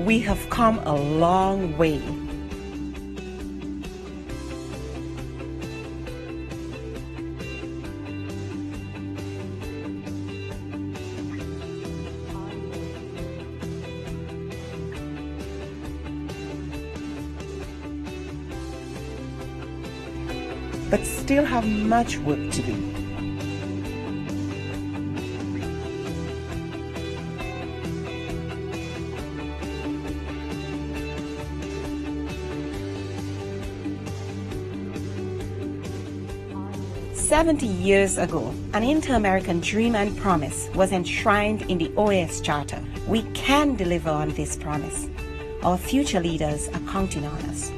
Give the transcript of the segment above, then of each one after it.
we have come a long way. But still have much work to do. "70 years ago, an inter-American dream and promise was enshrined in the OAS Charter. We can deliver on this promise. Our future leaders are counting on us."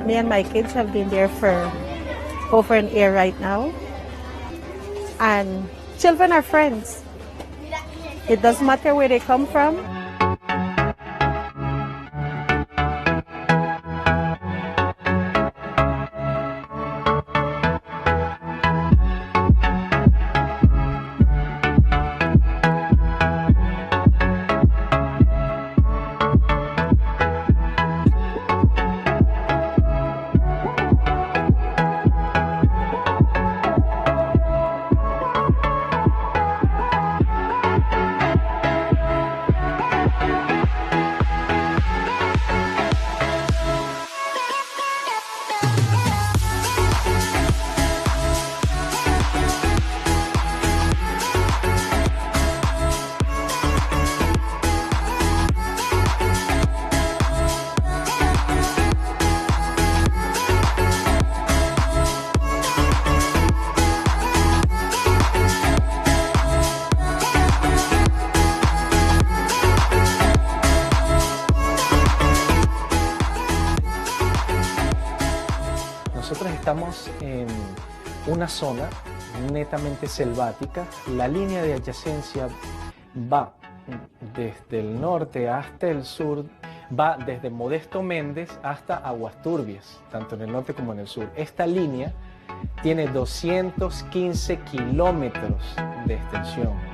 Me and my kids have been there for over an year right now. And children are friends. It doesn't matter where they come from. Nosotros estamos en una zona netamente selvática. La línea de adyacencia va desde el norte hasta el sur, va desde Modesto Méndez hasta Aguas Turbias, tanto en el norte como en el sur. Esta línea tiene 215 kilómetros de extensión.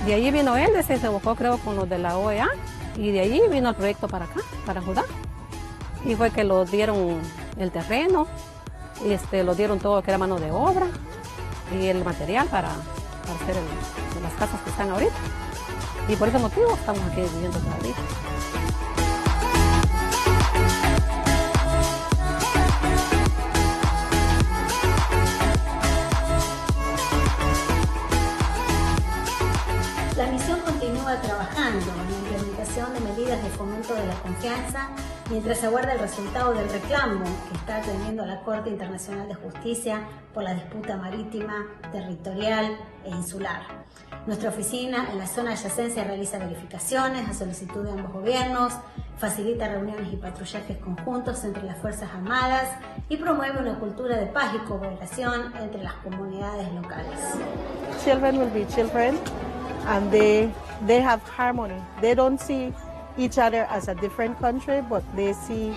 De allí vino él, se buscó creo con los de la OEA y de allí vino el proyecto para acá, para Judá. Y fue que lo dieron el terreno, lo dieron todo que era mano de obra y el material para hacer las casas que están ahorita. Y por ese motivo estamos aquí viviendo todavía. La misión continúa trabajando en la implementación de medidas de fomento de la confianza mientras aguarda el resultado del reclamo que está atendiendo la Corte Internacional de Justicia por la disputa marítima, territorial e insular. Nuestra oficina en la zona adyacencia realiza verificaciones a solicitud de ambos gobiernos, facilita reuniones y patrullajes conjuntos entre las Fuerzas Armadas y promueve una cultura de paz y cooperación entre las comunidades locales. Children will be children and they have harmony. They don't see each other as a different country, but they see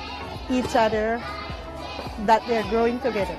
each other that they're growing together.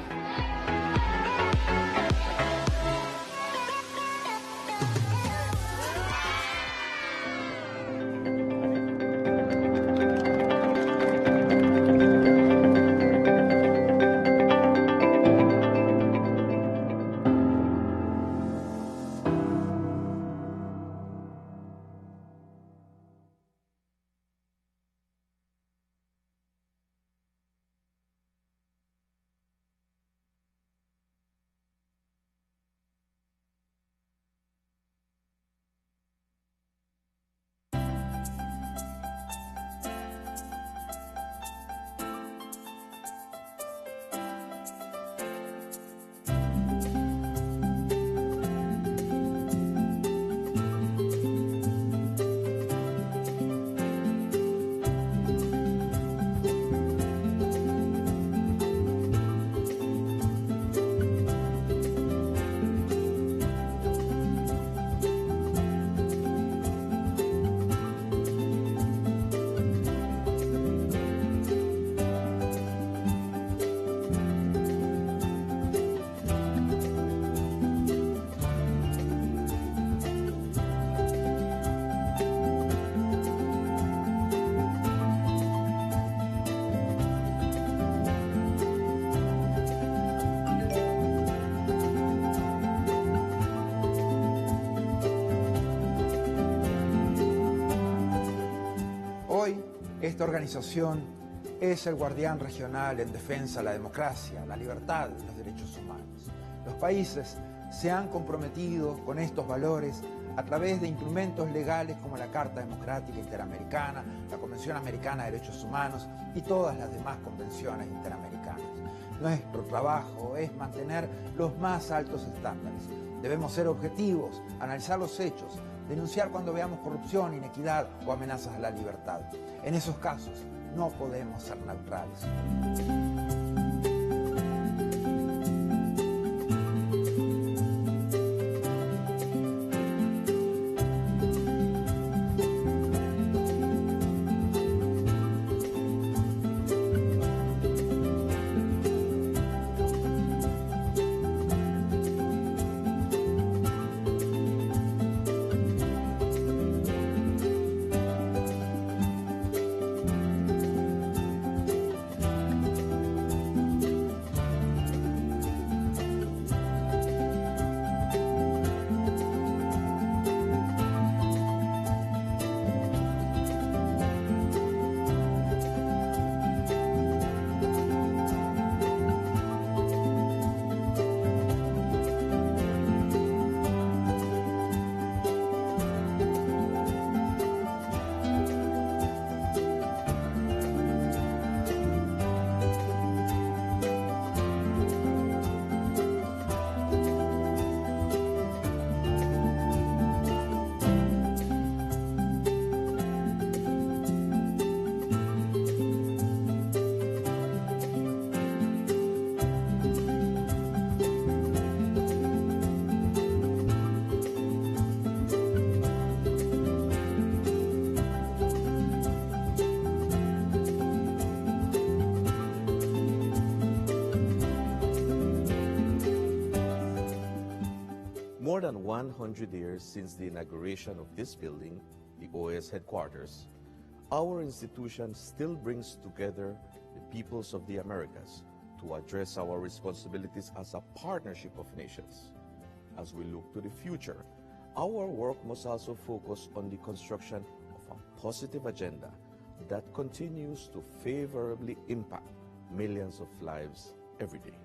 Esta organización es el guardián regional en defensa de la democracia, la libertad y los derechos humanos. Los países se han comprometido con estos valores a través de instrumentos legales como la Carta Democrática Interamericana, la Convención Americana de Derechos Humanos y todas las demás convenciones interamericanas. Nuestro trabajo es mantener los más altos estándares. Debemos ser objetivos, analizar los hechos, denunciar cuando veamos corrupción, inequidad o amenazas a la libertad. En esos casos no podemos ser neutrales. More than 100 years since the inauguration of this building, the OAS headquarters, our institution still brings together the peoples of the Americas to address our responsibilities as a partnership of nations. As we look to the future, our work must also focus on the construction of a positive agenda that continues to favorably impact millions of lives every day.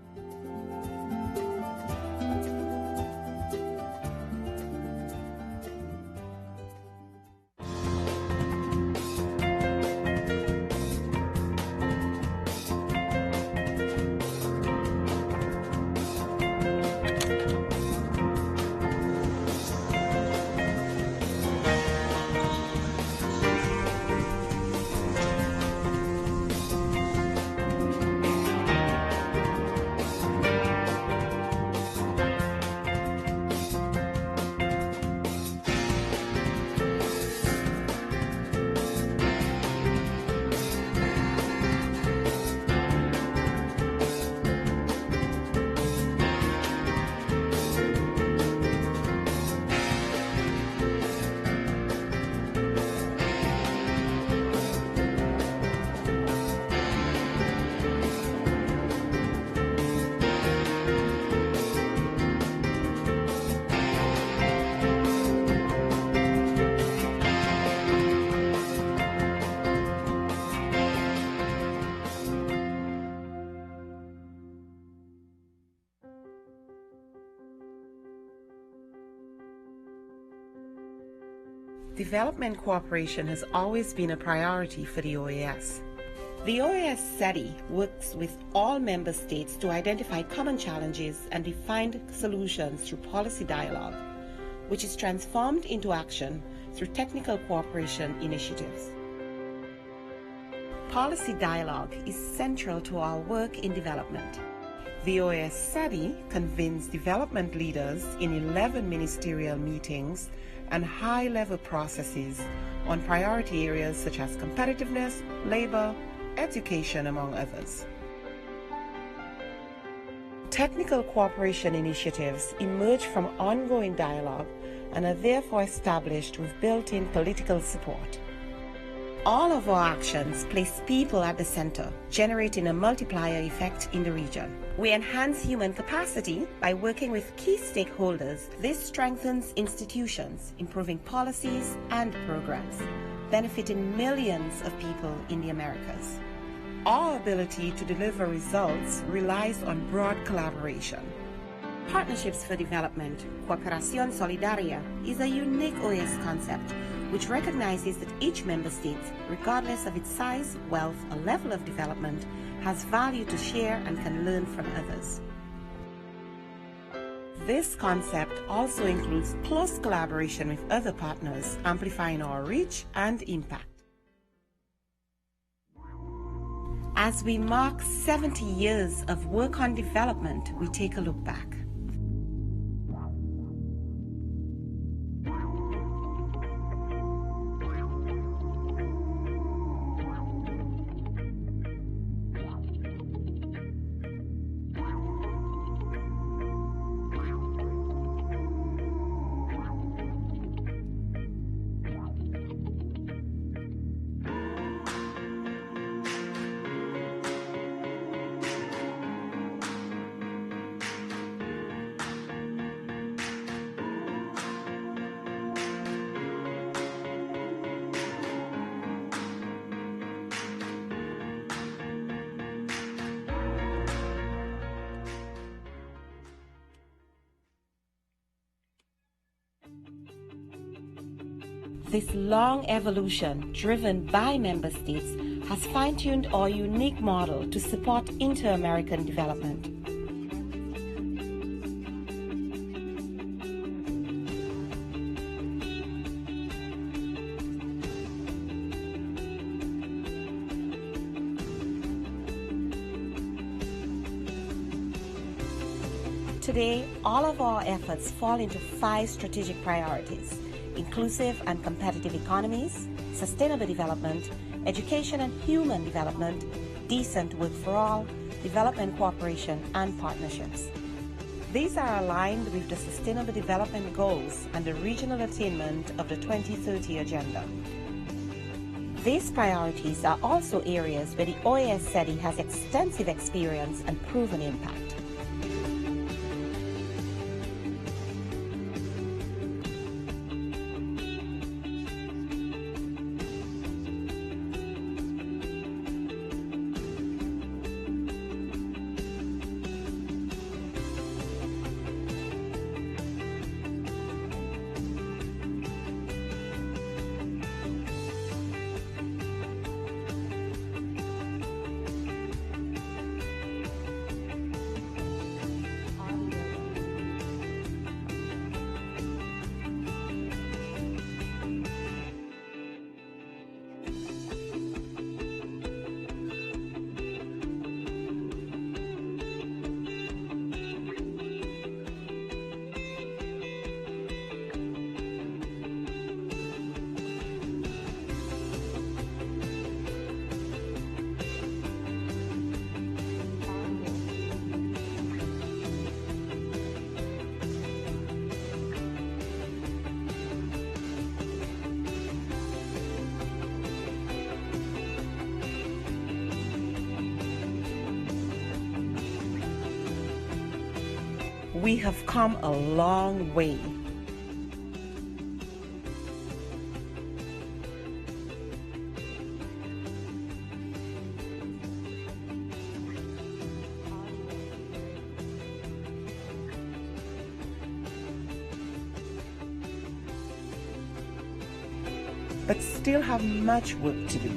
Development cooperation has always been a priority for the OAS. The OAS SETI works with all member states to identify common challenges and define solutions through policy dialogue, which is transformed into action through technical cooperation initiatives. Policy dialogue is central to our work in development. The OAS SETI convenes development leaders in 11 ministerial meetings and high-level processes on priority areas such as competitiveness, labor, education, among others. Technical cooperation initiatives emerge from ongoing dialogue and are therefore established with built-in political support. All of our actions place people at the center, generating a multiplier effect in the region. We enhance human capacity by working with key stakeholders. This strengthens institutions, improving policies and programs, benefiting millions of people in the Americas. Our ability to deliver results relies on broad collaboration. Partnerships for Development, Cooperación Solidaria, is a unique OAS concept which recognizes that each member state, regardless of its size, wealth, or level of development, has value to share and can learn from others. This concept also includes close collaboration with other partners, amplifying our reach and impact. As we mark 70 years of work on development, we take a look back. This long evolution, driven by member states, has fine-tuned our unique model to support inter-American development. Today, all of our efforts fall into 5 strategic priorities: inclusive and competitive economies, sustainable development, education and human development, decent work for all, development cooperation, and partnerships. These are aligned with the Sustainable Development Goals and the regional attainment of the 2030 Agenda. These priorities are also areas where the OAS SETI has extensive experience and proven impact. We have come a long way. but still have much work to do.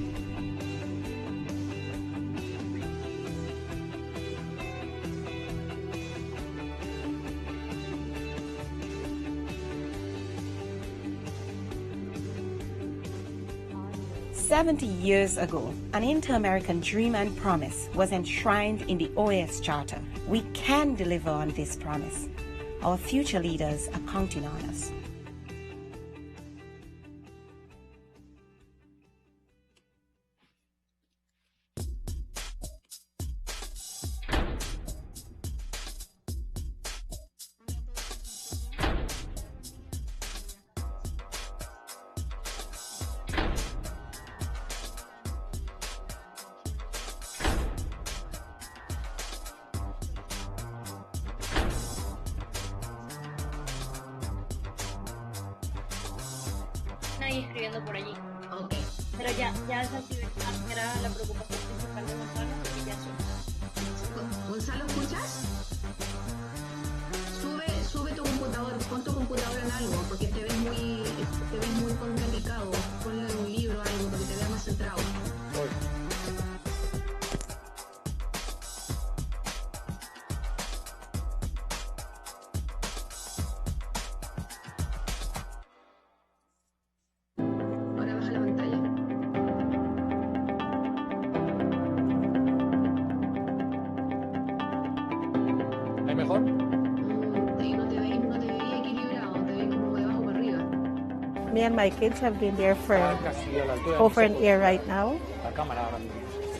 "70 years ago, an inter-American dream and promise was enshrined in the OAS Charter. We can deliver on this promise. Our future leaders are counting on us." Ahí escribiendo por allí. Ok. Pero ya esa sí era la preocupación principal de Gonzalo, porque ya son. Gonzalo, ¿escuchas? Sube tu computador, pon tu computador en algo, porque te ves muy complicado. Ponle un libro o algo para que te veas más centrado. Ahora baja la pantalla. ¿Hay mejor? No te veis equilibrado, te veis como de abajo para arriba. Me and my kids have been there for Casi a la altura de over an mi year right now. la cámara ahora mismo.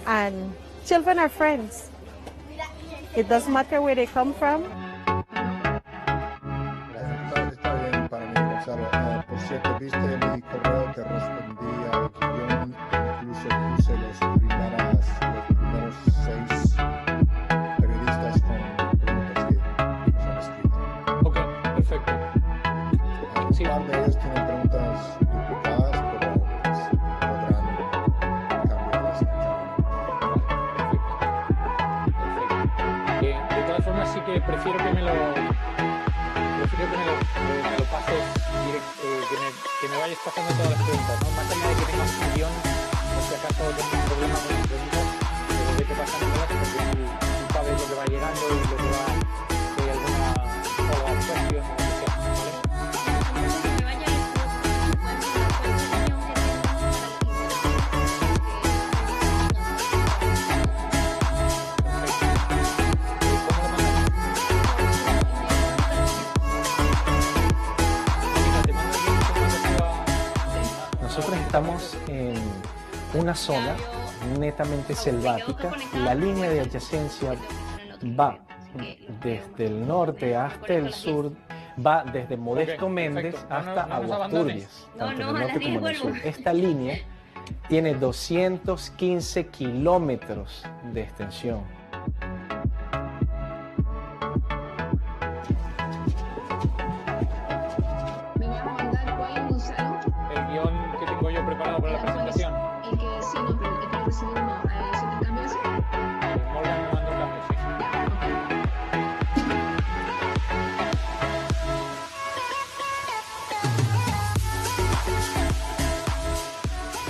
And children are friends. It doesn't matter where they come from. Está bien para mí, Gonzalo. Por cierto, viste mi correo, te respondí al guión, incluso puse los primeros 6 periodistas con preguntas que nos han escrito. Ok, perfecto. Un par de ellos tienen preguntas duplicadas, pero pues, podrán cambiar las De todas formas, sí que prefiero que me lo pases que me vayas pasando todas las preguntas, ¿no? Más allá de que tengas un guión, o si acaso tengo un problema con las preguntas, pero vete pasándolas porque tú sabes lo que va llegando y lo que va, si hay alguna follow-up question o lo que sea, ¿vale? Me vaya Nosotros estamos en una zona netamente selvática. La línea de adyacencia va desde el norte hasta el sur, va desde Modesto Méndez hasta Aguas Turbias, tanto en el norte como en el sur. Esta línea tiene 215 kilómetros de extensión. ¿Me vas a mandar cuál, Gonzalo? El guión que tengo yo preparado para la presentación. El que sí, no, pero el que recibí uno. ¿Se te cambia ese? Morgan me mandó el cambio, sí.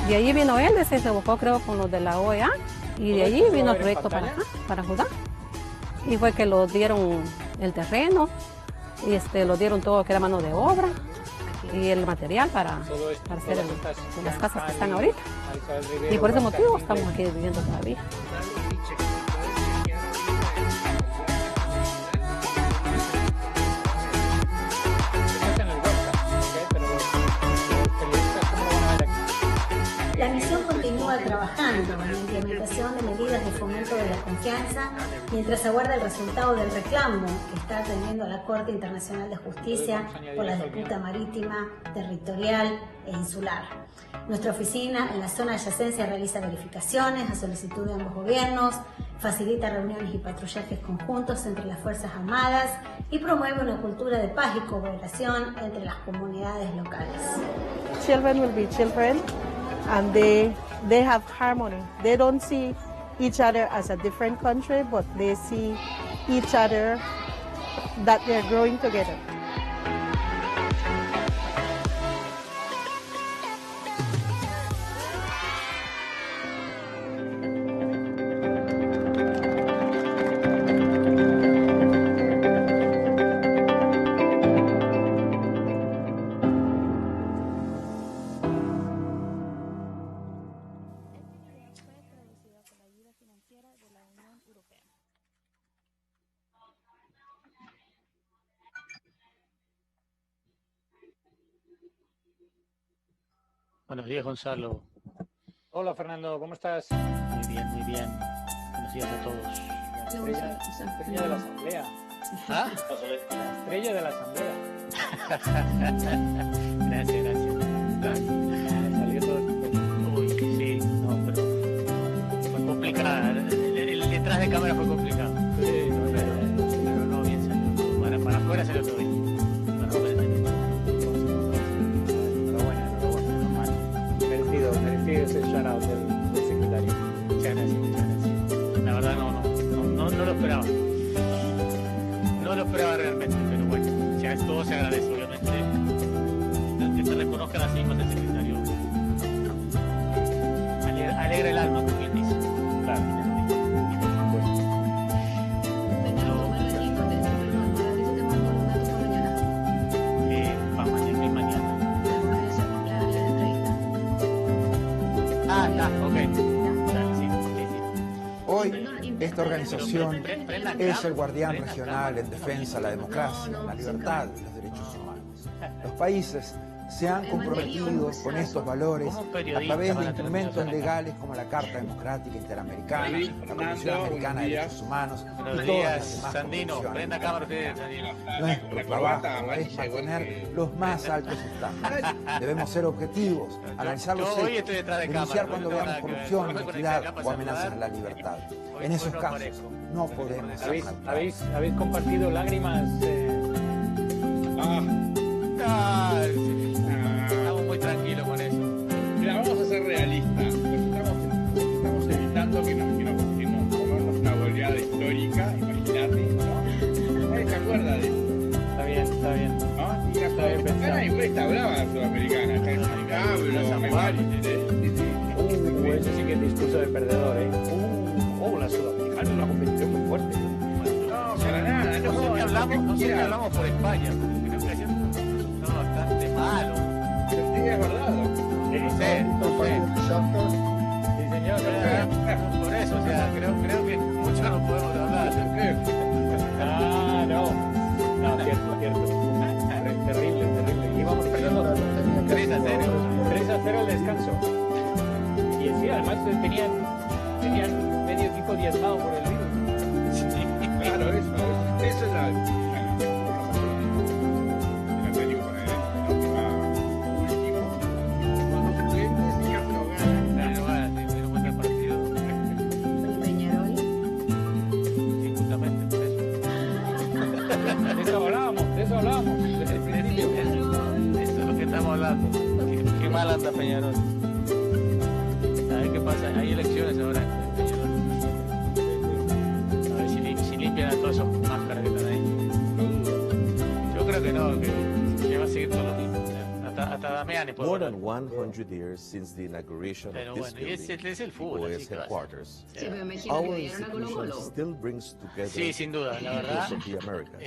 De allí vino él, se buscó creo con los de la OEA y de allí vino el proyecto para acá, para Judá. Y fue que lo dieron el terreno, y lo dieron todo que era mano de obra y el material para hacer las casas que están ahorita. Y por ese motivo estamos aquí viviendo todavía. La misión continúa trabajando en la implementación de medidas de fomento de la confianza mientras aguarda el resultado del reclamo que está atendiendo a la Corte Internacional de Justicia por la disputa marítima, territorial e insular. Nuestra oficina en la zona de adyacencia realiza verificaciones a solicitud de ambos gobiernos, facilita reuniones y patrullajes conjuntos entre las Fuerzas Armadas y promueve una cultura de paz y cooperación entre las comunidades locales. Children will be children, and they have harmony. They don't see each other as a different country, but they see each other that they're growing together. Buenos días, Gonzalo. Hola Fernando, ¿cómo estás? Muy bien, muy bien. Buenos días a todos. La estrella de la asamblea. ¿Ah? La estrella de la asamblea. Gracias, gracias. Salió todo. Uy, sí, no, pero fue complicada. El detrás de cámara fue complicado. Sí, no, Pero no, bien salió. Para afuera salió todo bien. Para afuera salió todo. Enhorabuena. Merecido ese shout-out del secretario. Muchas gracias, muchas gracias. La verdad no lo esperaba. No lo esperaba realmente, pero bueno, ya todo se agradece, obviamente. Que se reconozcan así más el secretario. Alegra el alma, como bien dice. Claro. Para mañana y mañana. Ah, está, ok. Dale, sí. Hoy, esta organización es el guardián regional en defensa de la democracia, la libertad y los derechos humanos. Los países se han comprometido con estos valores a través de instrumentos legales como la Carta Democrática Interamericana, la Comisión Americana de Derechos Humanos y Buenos todas días, las demás Sandino. convenciones. Prenda cámara usted, Sandino. Nuestro trabajo es mantener los más altos estándares. Debemos ser objetivos, analizar los Yo hoy hechos, estoy detrás de denunciar cámara, cuando no tengo veamos nada que ver. corrupción, No me conecté inequidad acá para o amenazas a saludar. la libertad. Hoy En esos no casos aparezco. no podemos ser neutrales. ¿Habéis compartido lágrimas? Estamos muy tranquilos con eso. Mira, vamos a ser realistas. Estamos evitando que nos comamos una goleada histórica, imagínate, ¿no? Nadie se acuerda de eso. Está bien. ¿No? Y la Está bien pensado. sudamericana igual está brava la sudamericana, está en el cable, me vale, ¿entendés? Sí. Ese sí que es discurso de perdedor, ¿eh? La sudamericana es una competición muy fuerte. No, para nada, No sé si no. hablamos por España, porque creo que ayer estaba bastante malo. Sí, es verdad. Sí, señor. Por eso, o sea, creo que mucho no podemos hablar. No, cierto. Terrible. Íbamos perdiendo 3-0 al descanso. Y sí, además tenían medio equipo diezmado por el virus. Claro, eso es la... De eso hablábamos desde el principio. Eso es lo que estamos hablando. Qué mal anda Peñarol. A ver qué pasa. Hay elecciones ahora en Peñarol. A ver si limpian a todos esos máscaras que están ahí. Yo creo que no, que va a seguir todo lo mismo. Hasta Damiani puede More votar. than 100 years since the inauguration Pero of this bueno, y ese building, es el the fútbol, OAS así que va a ser. headquarters, Sí, pero imagino que our dieron a institution Colo-Colo. still brings together Sí, sin duda, la the verdad. peoples of the Americas to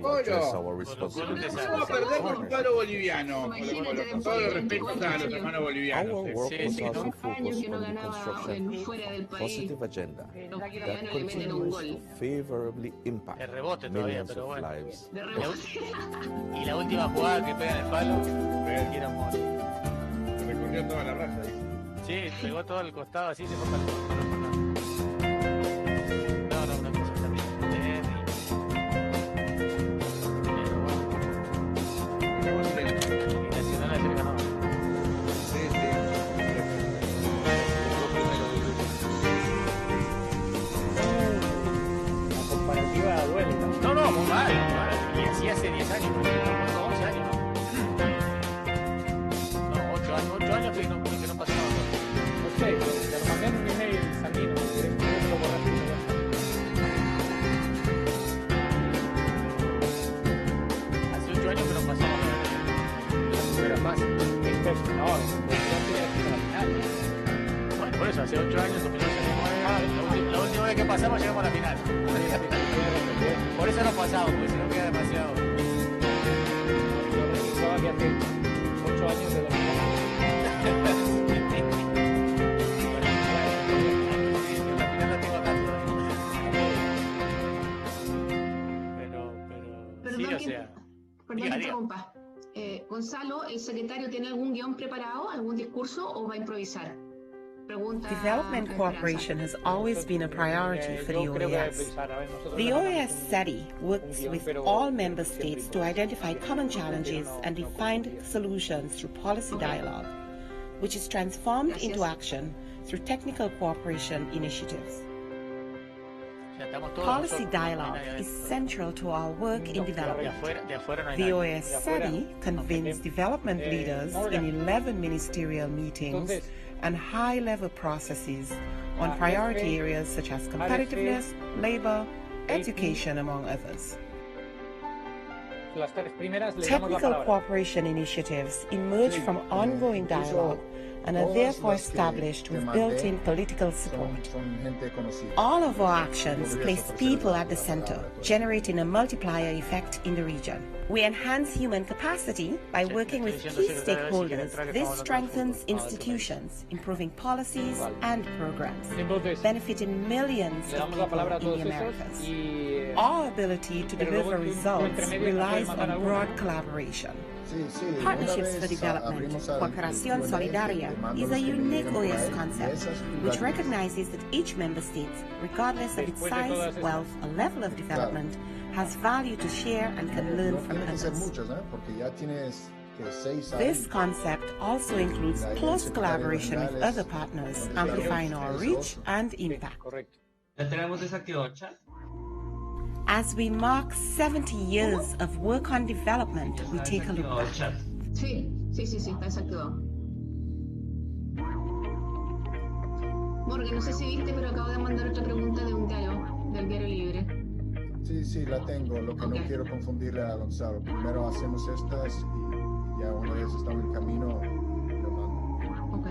Colo-Colo. address our ¿Cómo responsibilities va a as perder con un partners. palo boliviano? Con todo el respeto a los hermanos bolivianos. Our work Sí, was sí, also ¿no? focused que no on the ganaba construction fuera del of a país. positive agenda Los that bolivianos le meten un continues gol. to favorably impact De rebote todavía, millions pero of bueno. lives. De rebote. Y la última jugada que pega en el palo, que era un gol. Recorrió toda la raza. Sí, pegó todo el costado así, se fue para el No, una cosa terrible. Pero bueno. Y Nacional ayer ganó. La comparativa duele, ¿no? No, muy mal. Y así hace 10 años, ¿no? 11 años, ¿no? No, 8 años que no pasaba. No sé, te lo mandé en un email, Sandino, si querés que lo borraste. Hace 8 años que no pasaba. Pero más, no la final. Bueno, por eso, hace 8 años, 2009, la última vez que pasamos llegamos a la final. Por eso no pasamos, porque si no queda demasiado. Yo recordaba que hace 8 años de la final. Pero sí, o sea. Perdón que interrumpa. Gonzalo, ¿el secretario tiene algún guión preparado, algún discurso o va a improvisar? Pregunta Development cooperation has always been a priority for the OAS. The OAS SETI works with all member states to identify common challenges and define solutions through policy dialogue, which is transformed into action through technical cooperation initiatives. Policy dialogue is central to our work in development. The OAS SETI convenes development leaders in 11 ministerial meetings and high-level processes on priority areas such as competitiveness, labor, education, among others. Technical cooperation initiatives emerge from ongoing dialogue and are therefore established with built-in political support. All of our actions place people at the center, generating a multiplier effect in the region. We enhance human capacity by working with key stakeholders. This strengthens institutions, improving policies and programs, benefiting millions of people in the Americas. Our ability to deliver results relies on broad collaboration. Partnerships for Development, Cooperación Solidaria, is a unique OAS concept which recognizes that each member state, regardless of its size, wealth, or level of development, has value to share and can learn from others. This concept also includes close collaboration with other partners, amplifying our reach and impact. As we mark 70 years of work on development, we take a look back. Sí, está desactivado. Morgan, no sé si viste, pero acabo de mandar otra pregunta de un diario, del Diario Libre. Sí, la tengo. Lo que no quiero confundirle a Gonzalo. Primero hacemos estas y ya una vez estamos en camino, lo mando. Ok.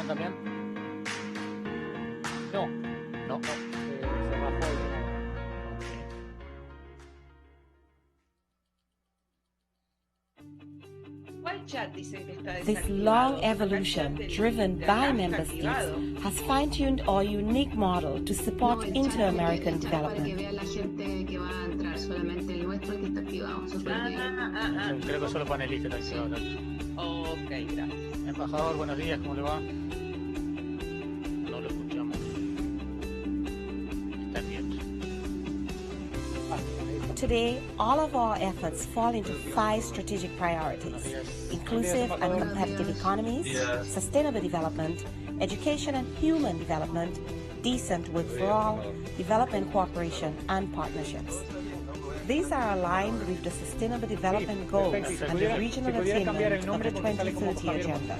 También. No. Se bajó This long evolution, driven by member states, has fine-tuned our unique model to support inter-American development. Creo que solo panelistas están activados. Ok, gracias. Embajador, buenos días, ¿cómo le va? No lo escuchamos. Está bien. Today, all of our efforts fall into 5 strategic priorities: inclusive and competitive economies, sustainable development, education and human development, decent work for all, development cooperation, and partnerships. These are aligned with the Sustainable Development Goals and the regional attainment of the 2030 Agenda.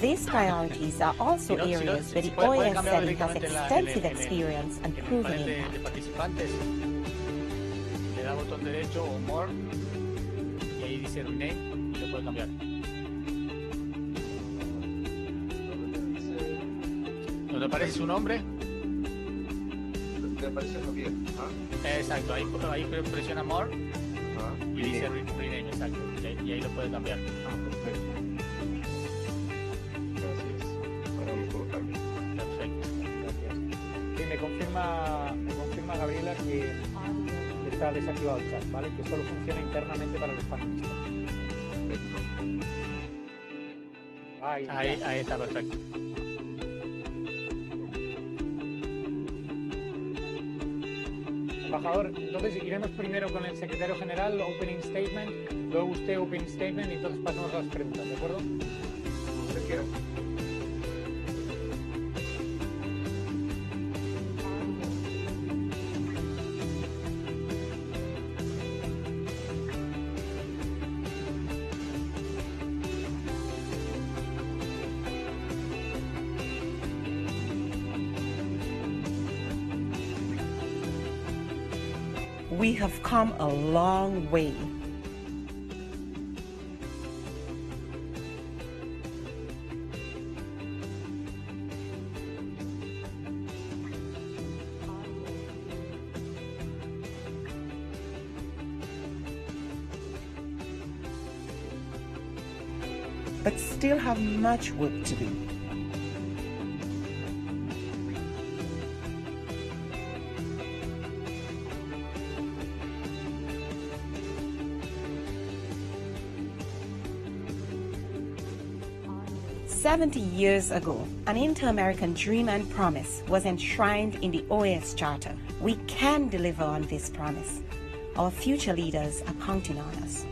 These priorities are also areas where the OAS SETI has extensive experience and proven impact. Le da botón derecho o More y ahí dice Rename y lo puede cambiar. ¿Dónde aparece su nombre? Te aparece Javier. Exacto, ahí presiona More y dice Rename, exacto, y ahí lo puede cambiar. Perfecto. Gracias. Ahora lo puedo cambiar. Perfecto. Gracias. Sí, me confirma Gabriela que está desactivado el chat, ¿vale? Que solo funciona internamente para los panelistas. Ahí está, perfecto. Embajador, entonces iremos primero con el secretario general, opening statement, luego usted opening statement y entonces pasamos a las preguntas, ¿de acuerdo? Como usted quiera. We have come a long way. but still have much work to do. "70 years ago, an inter-American dream and promise was enshrined in the OAS Charter. We can deliver on this promise. Our future leaders are counting on us."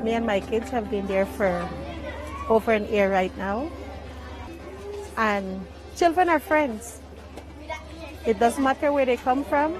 Me and my kids have been there for over an year right now. And children are friends. It doesn't matter where they come from.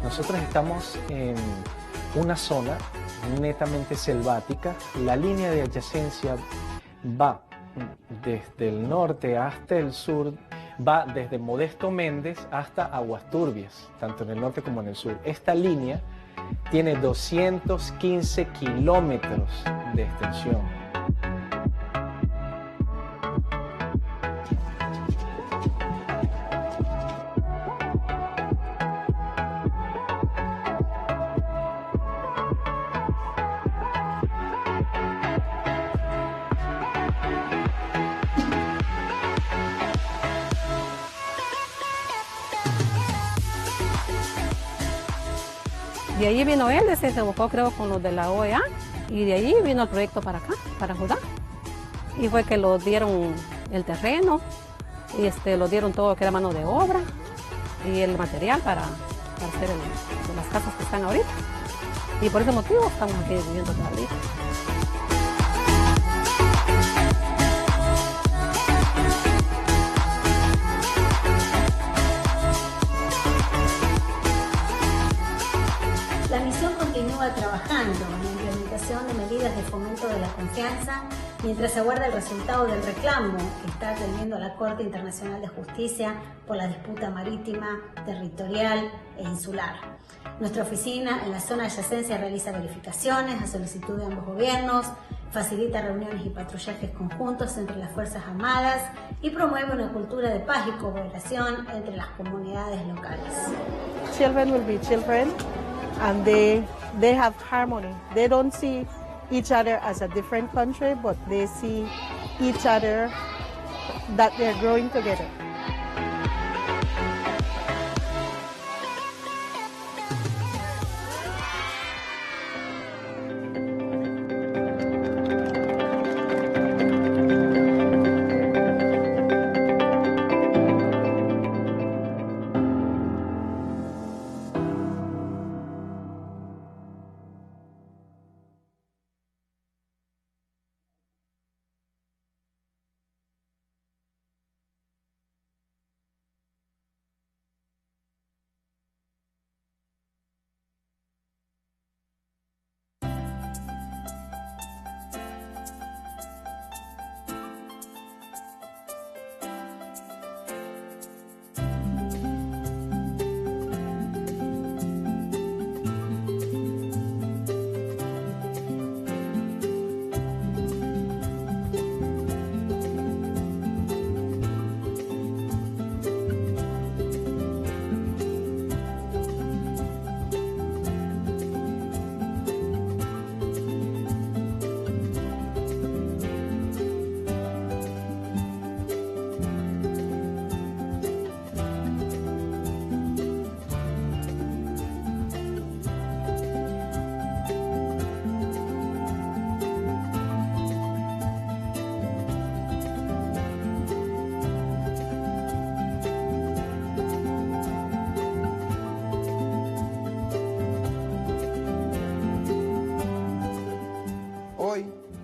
Nosotros estamos en una zona netamente selvática. La línea de adyacencia va desde el norte hasta el sur, va desde Modesto Méndez hasta Aguas Turbias, tanto en el norte como en el sur. Esta línea tiene 215 kilómetros de extensión. De ahí vino él, se buscó creo con los de la OEA y de ahí vino el proyecto para acá, para Judá. Y fue que lo dieron el terreno, y lo dieron todo que era mano de obra y el material para hacer las casas que están ahorita. Y por ese motivo estamos aquí viviendo todavía. La misión continúa trabajando en la implementación de medidas de fomento de la confianza mientras aguarda el resultado del reclamo que está atendiendo la Corte Internacional de Justicia por la disputa marítima, territorial e insular. Nuestra oficina en la zona de adyacencia realiza verificaciones a solicitud de ambos gobiernos, facilita reuniones y patrullajes conjuntos entre las Fuerzas Armadas y promueve una cultura de paz y cooperación entre las comunidades locales. Children will be children, and they have harmony. They don't see each other as a different country, but they see each other that they're growing together.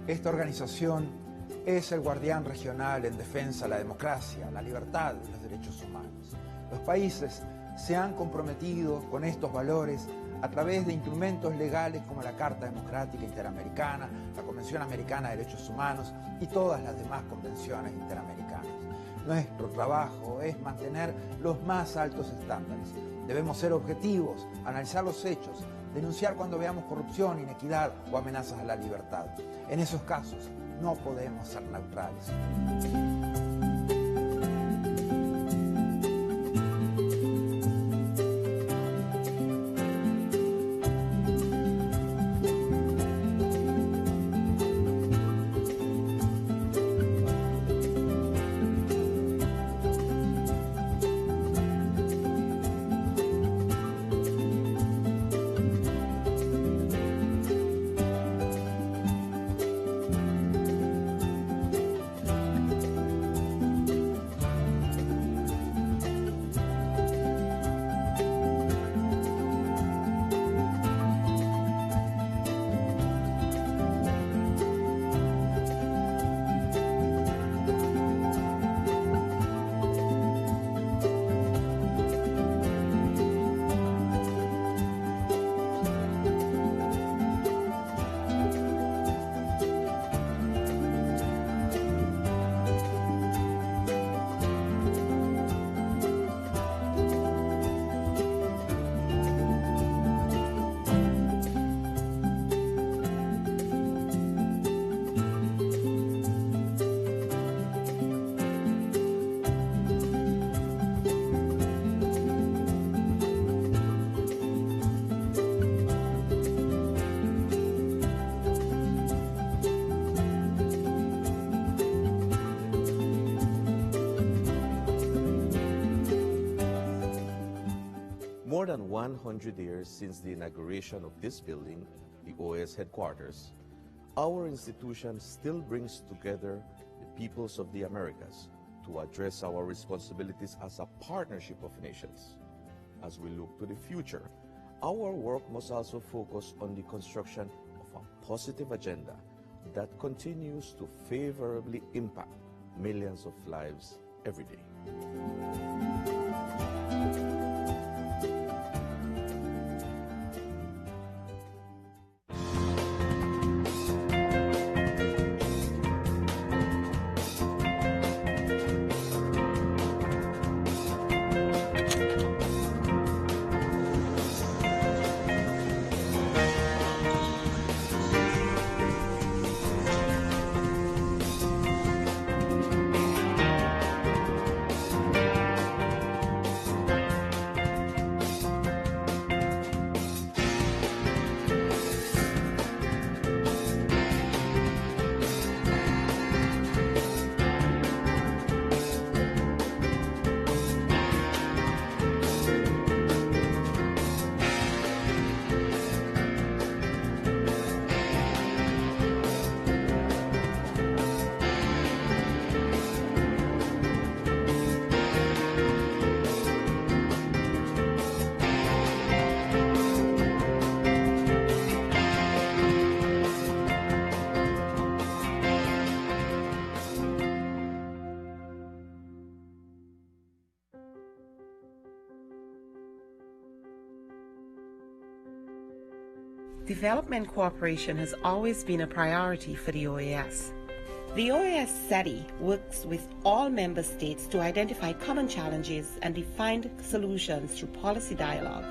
Esta organización es el guardián regional en defensa de la democracia, la libertad y los derechos humanos. Los países se han comprometido con estos valores a través de instrumentos legales como la Carta Democrática Interamericana, la Convención Americana de Derechos Humanos y todas las demás convenciones interamericanas. Nuestro trabajo es mantener los más altos estándares. Debemos ser objetivos, analizar los hechos, denunciar cuando veamos corrupción, inequidad o amenazas a la libertad. En esos casos no podemos ser neutrales. More than 100 years since the inauguration of this building, the OAS headquarters, our institution still brings together the peoples of the Americas to address our responsibilities as a partnership of nations. As we look to the future, our work must also focus on the construction of a positive agenda that continues to favorably impact millions of lives every day. Development cooperation has always been a priority for the OAS. The OAS SETI works with all member states to identify common challenges and define solutions through policy dialogue,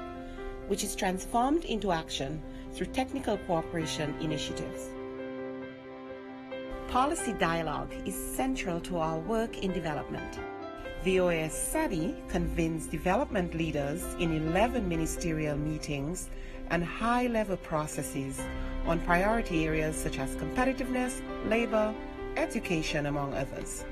which is transformed into action through technical cooperation initiatives. Policy dialogue is central to our work in development. The OAS SETI convenes development leaders in 11 ministerial meetings and high-level processes on priority areas such as competitiveness, labor, education, among others.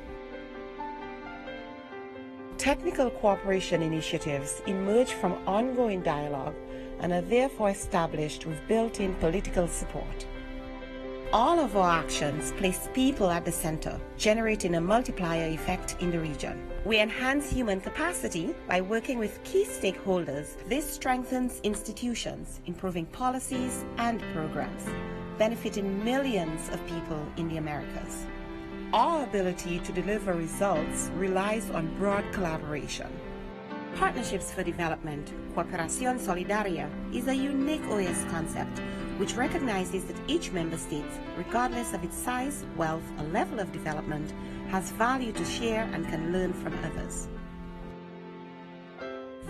Technical cooperation initiatives emerge from ongoing dialogue and are therefore established with built-in political support. All of our actions place people at the center, generating a multiplier effect in the region. We enhance human capacity by working with key stakeholders. This strengthens institutions, improving policies and programs. benefiting millions of people in the Americas. Our ability to deliver results relies on broad collaboration. Partnerships for Development, Cooperación Solidaria, is a unique OAS concept which recognizes that each member state, regardless of its size, wealth, or level of development, has value to share and can learn from others.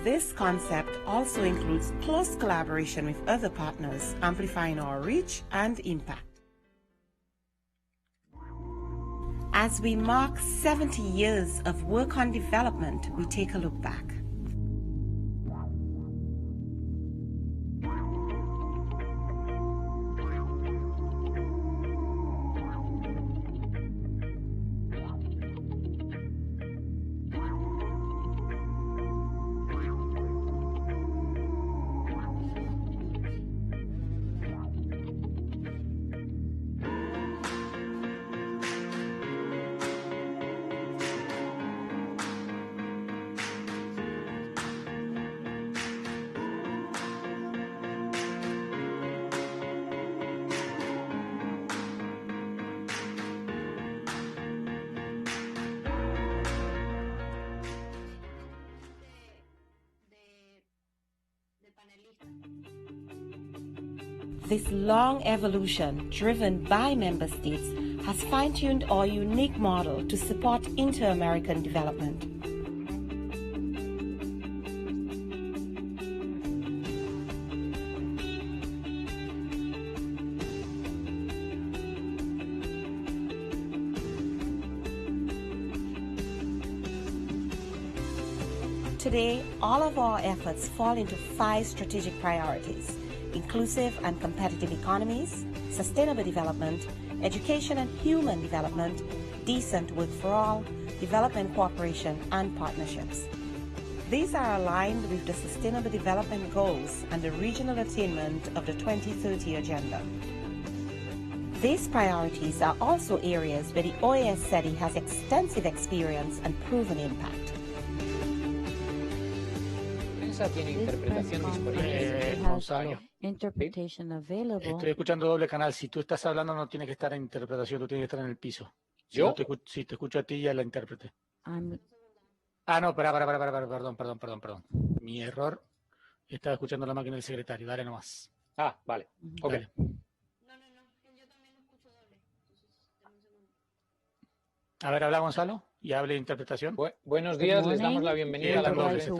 This concept also includes close collaboration with other partners, amplifying our reach and impact. As we mark 70 years of work on development, we take a look back. This long evolution, driven by member states, has fine-tuned our unique model to support inter-American development. Today, all of our efforts fall into 5 strategic priorities: inclusive and competitive economies, sustainable development, education and human development, decent work for all, development cooperation, and partnerships. These are aligned with the Sustainable Development Goals and the regional attainment of the 2030 Agenda. These priorities are also areas where the OAS SETI has extensive experience and proven impact. Tiene interpretación disponible. Gonzalo, Interpretation available. estoy escuchando doble canal. Si tú estás hablando, no tienes que estar en interpretación, tú tienes que estar en el piso. Si ¿Yo? no si te escucho a ti, ya la intérprete. I'm... Ah, no, perdón. Mi error. Estaba escuchando la máquina del secretario. Dale nomás. Ah, vale. Ok. Dale. A ver, habla Gonzalo y hable de interpretación. Buenos días, les damos la bienvenida a la conferencia.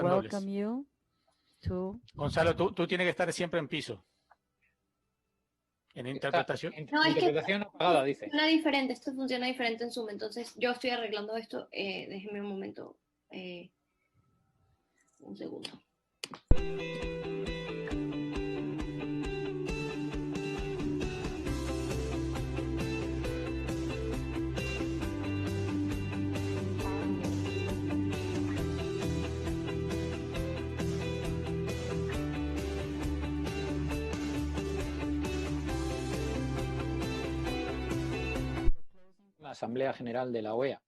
Gonzalo, tú tienes que estar siempre en piso. En interpretación. No, es que interpretación apagada, dice. Esto funciona diferente en Zoom, entonces yo estoy arreglando esto. Déjenme un momento. Un segundo. La Asamblea General de la OEA.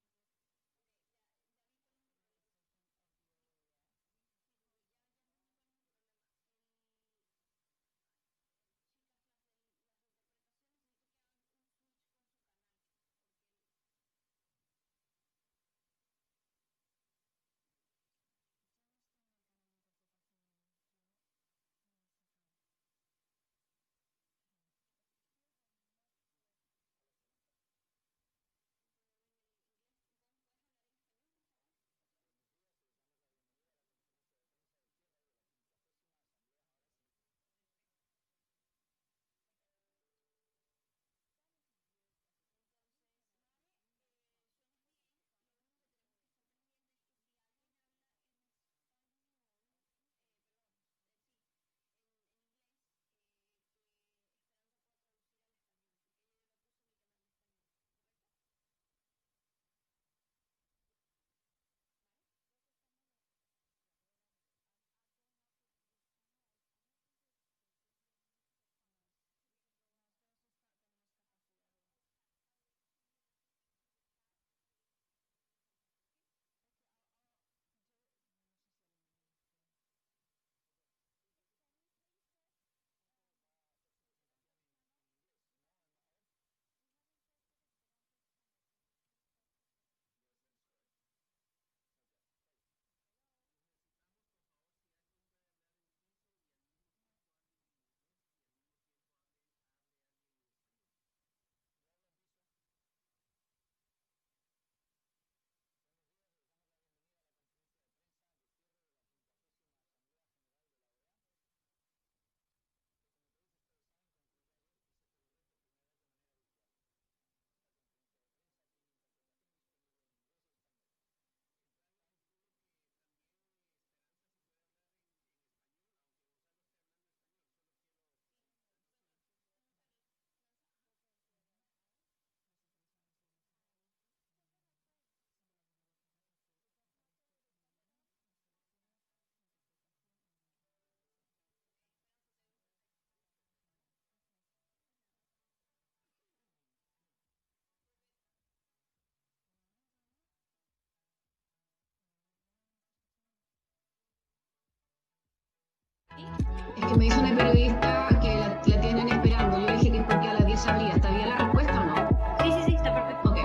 Es que me dice una periodista que la tienen esperando. Yo le dije que es porque a las 10 sabría. ¿Está bien la respuesta o no? Sí, sí, sí, está perfecto. Ok.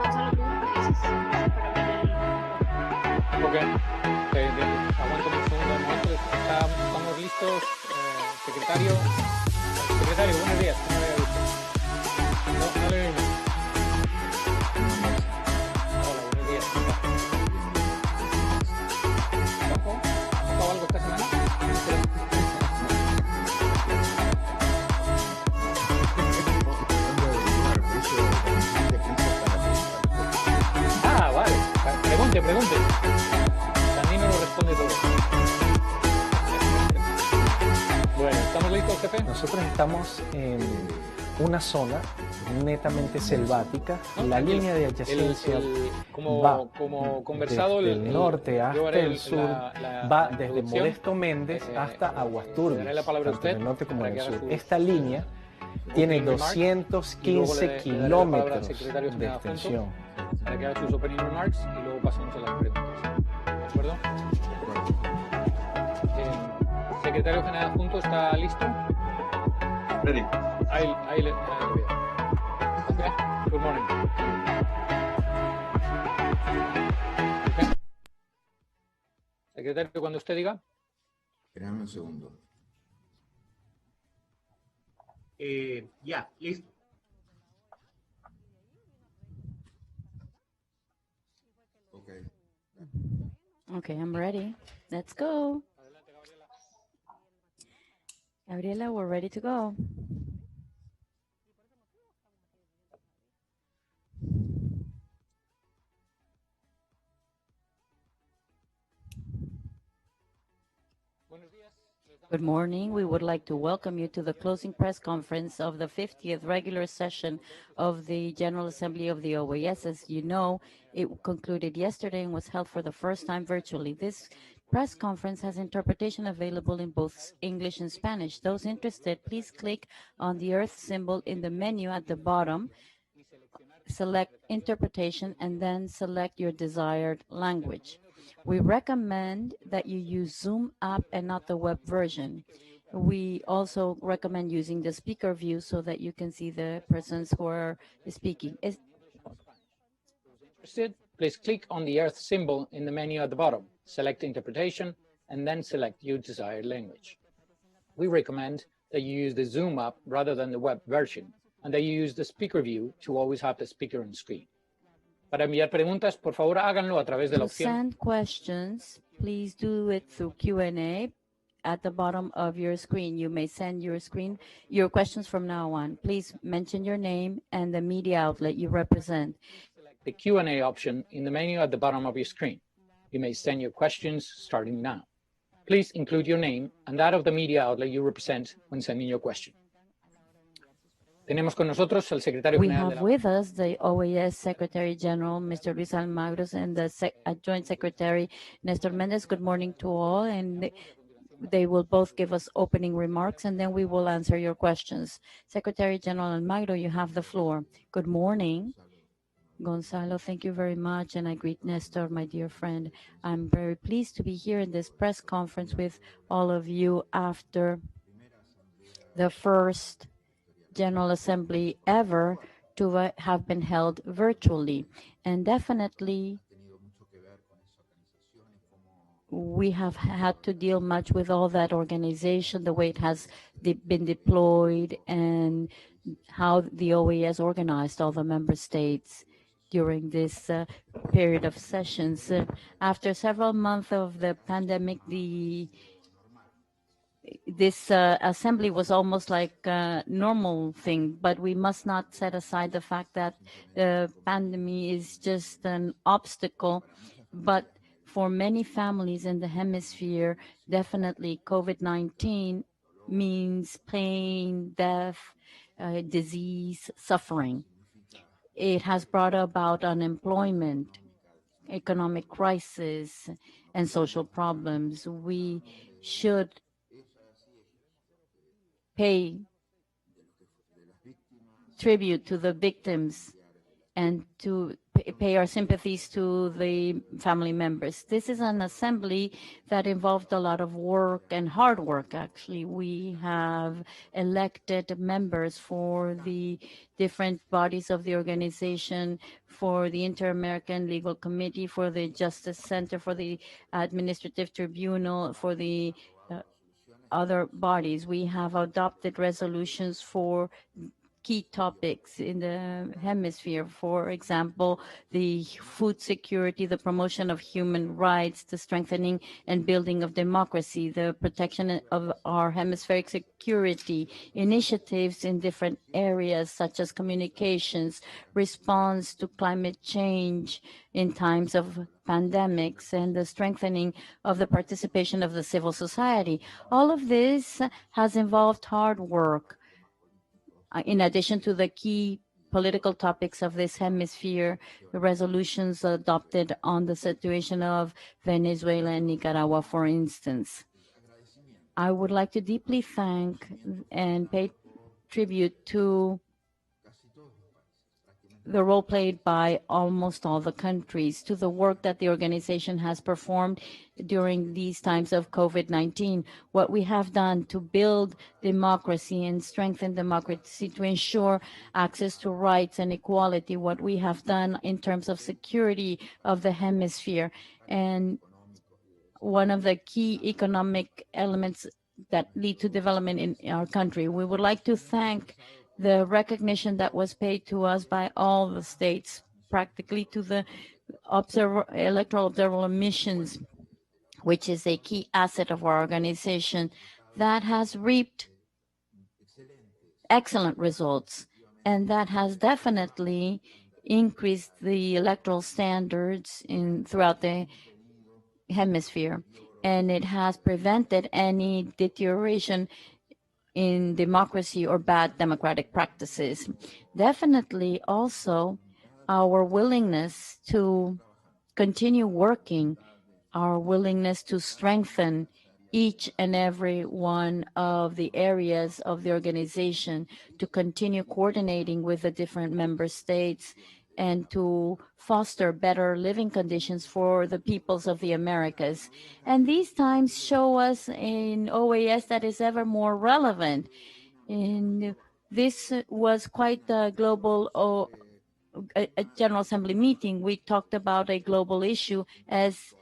Gonzalo, tú me dices Ok. Aguántame un segundo. Estamos listos. Secretario. Secretario, buenos días. ¿Cómo le ha visto? No le oímos. Hola, buenos días. ¿Cómo? ¿Ha pasado algo esta semana? Ah, vale. Pregunte. Sandino lo responde todo. Bueno, ¿estamos listos, jefe? Nosotros estamos en una zona netamente selvática. La línea de adyacencia va como conversado, desde el norte hasta yo haré el sur, va desde introducción. Modesto Méndez hasta Aguas Turbias, daré la palabra a tanto en usted el norte como para en el que haga sur. sus Esta línea tiene opening remarks, y luego 215 le daré la palabra al kilómetros secretario de general adjunto extensión. para que haga sus opening remarks y luego pasamos a las preguntas. ¿De acuerdo? Secretario general adjunto, ¿está listo? Ready. Ahí le veo. Okay. Good morning. Okay. Secretario, cuando usted diga. Espérame un segundo. Ya, listo. Okay. Okay, I'm ready. Let's go. Gabriela, we're ready to go. Good morning. We would like to welcome you to the closing press conference of the 50th regular session of the General Assembly of the OAS. As you know, it concluded yesterday and was held for the first time virtually. This press conference has interpretation available in both English and Spanish. Those interested, please click on the Earth symbol in the menu at the bottom, select interpretation, and then select your desired language. We recommend that you use Zoom app and not the web version. We also recommend using the speaker view so that you can see the persons who are speaking. Interested? Please click on the Earth symbol in the menu at the bottom, select interpretation, and then select your desired language. We recommend that you use the Zoom app rather than the web version, and that you use the speaker view to always have the speaker on screen. Para enviar preguntas, por favor, háganlo a través de la To opción. send questions, please do it through Q&A at the bottom of your screen. You may send your questions from now on. Please mention your name and the media outlet you represent. The Q&A option in the menu at the bottom of your screen. You may send your questions starting now. Please include your name and that of the media outlet you represent when sending your question. Tenemos con nosotros al secretario We general have de la with us the OAS Secretary General, Mr. Luis Almagros, and the Joint Secretary, Nestor Mendez. Good morning to all, and they will both give us opening remarks, and then we will answer your questions. Secretary General Almagro, you have the floor. Good morning. Gonzalo, thank you very much, and I greet Nestor, my dear friend. I'm very pleased to be here in this press conference with all of you after the first General Assembly ever to have been held virtually. And definitely, we have had to deal much with all that organization, the way it has been deployed, and how the OAS organized all the member states during this period of sessions. After several months of the pandemic, this assembly was almost like a normal thing, but we must not set aside the fact that the pandemic is just an obstacle. But for many families in the hemisphere, definitely COVID-19 means pain, death, disease, suffering. It has brought about unemployment, economic crisis, and social problems. We should pay tribute to the victims and to pay our sympathies to the family members. This is an assembly that involved a lot of work and hard work, actually. We have elected members for the different bodies of the organization, for the Inter-American Legal Committee, for the Justice Center, for the Administrative Tribunal, for the other bodies. We have adopted resolutions for key topics in the hemisphere. For example, the food security, the promotion of human rights, the strengthening and building of democracy, the protection of our hemispheric security, initiatives in different areas such as communications, response to climate change in times of pandemics, and the strengthening of the participation of the civil society. All of this has involved hard work. In addition to the key political topics of this hemisphere, the resolutions adopted on the situation of Venezuela and Nicaragua, for instance. I would like to deeply thank and pay tribute to the role played by almost all the countries, to the work that the organization has performed during these times of COVID-19, what we have done to build democracy and strengthen democracy, to ensure access to rights and equality, what we have done in terms of security of the hemisphere, and one of the key economic elements that lead to development in our country. We would like to thank the recognition that was paid to us by all the states, practically to the electoral observable missions, which is a key asset of our organization that has reaped excellent results, and that has definitely increased the electoral standards throughout the hemisphere, and it has prevented any deterioration in democracy or bad democratic practices. Definitely also our willingness to continue working, our willingness to strengthen each and every one of the areas of the organization, to continue coordinating with the different member states, and to foster better living conditions for the peoples of the Americas. And these times show us in OAS that is ever more relevant. And this was quite a global a General Assembly meeting. We talked about a global issue, as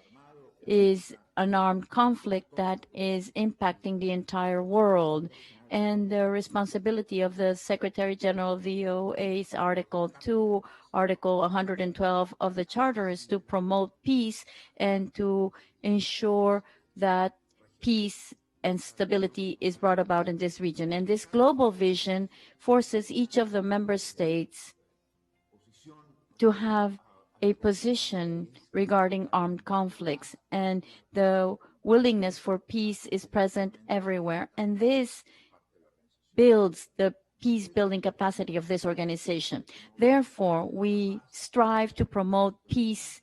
is an armed conflict that is impacting the entire world. And the responsibility of the Secretary General of the OAS, Article 2, Article 112 of the Charter, is to promote peace and to ensure that peace and stability is brought about in this region. And this global vision forces each of the member states to have a position regarding armed conflicts, and the willingness for peace is present everywhere. And this builds the peace-building capacity of this organization. Therefore, we strive to promote peace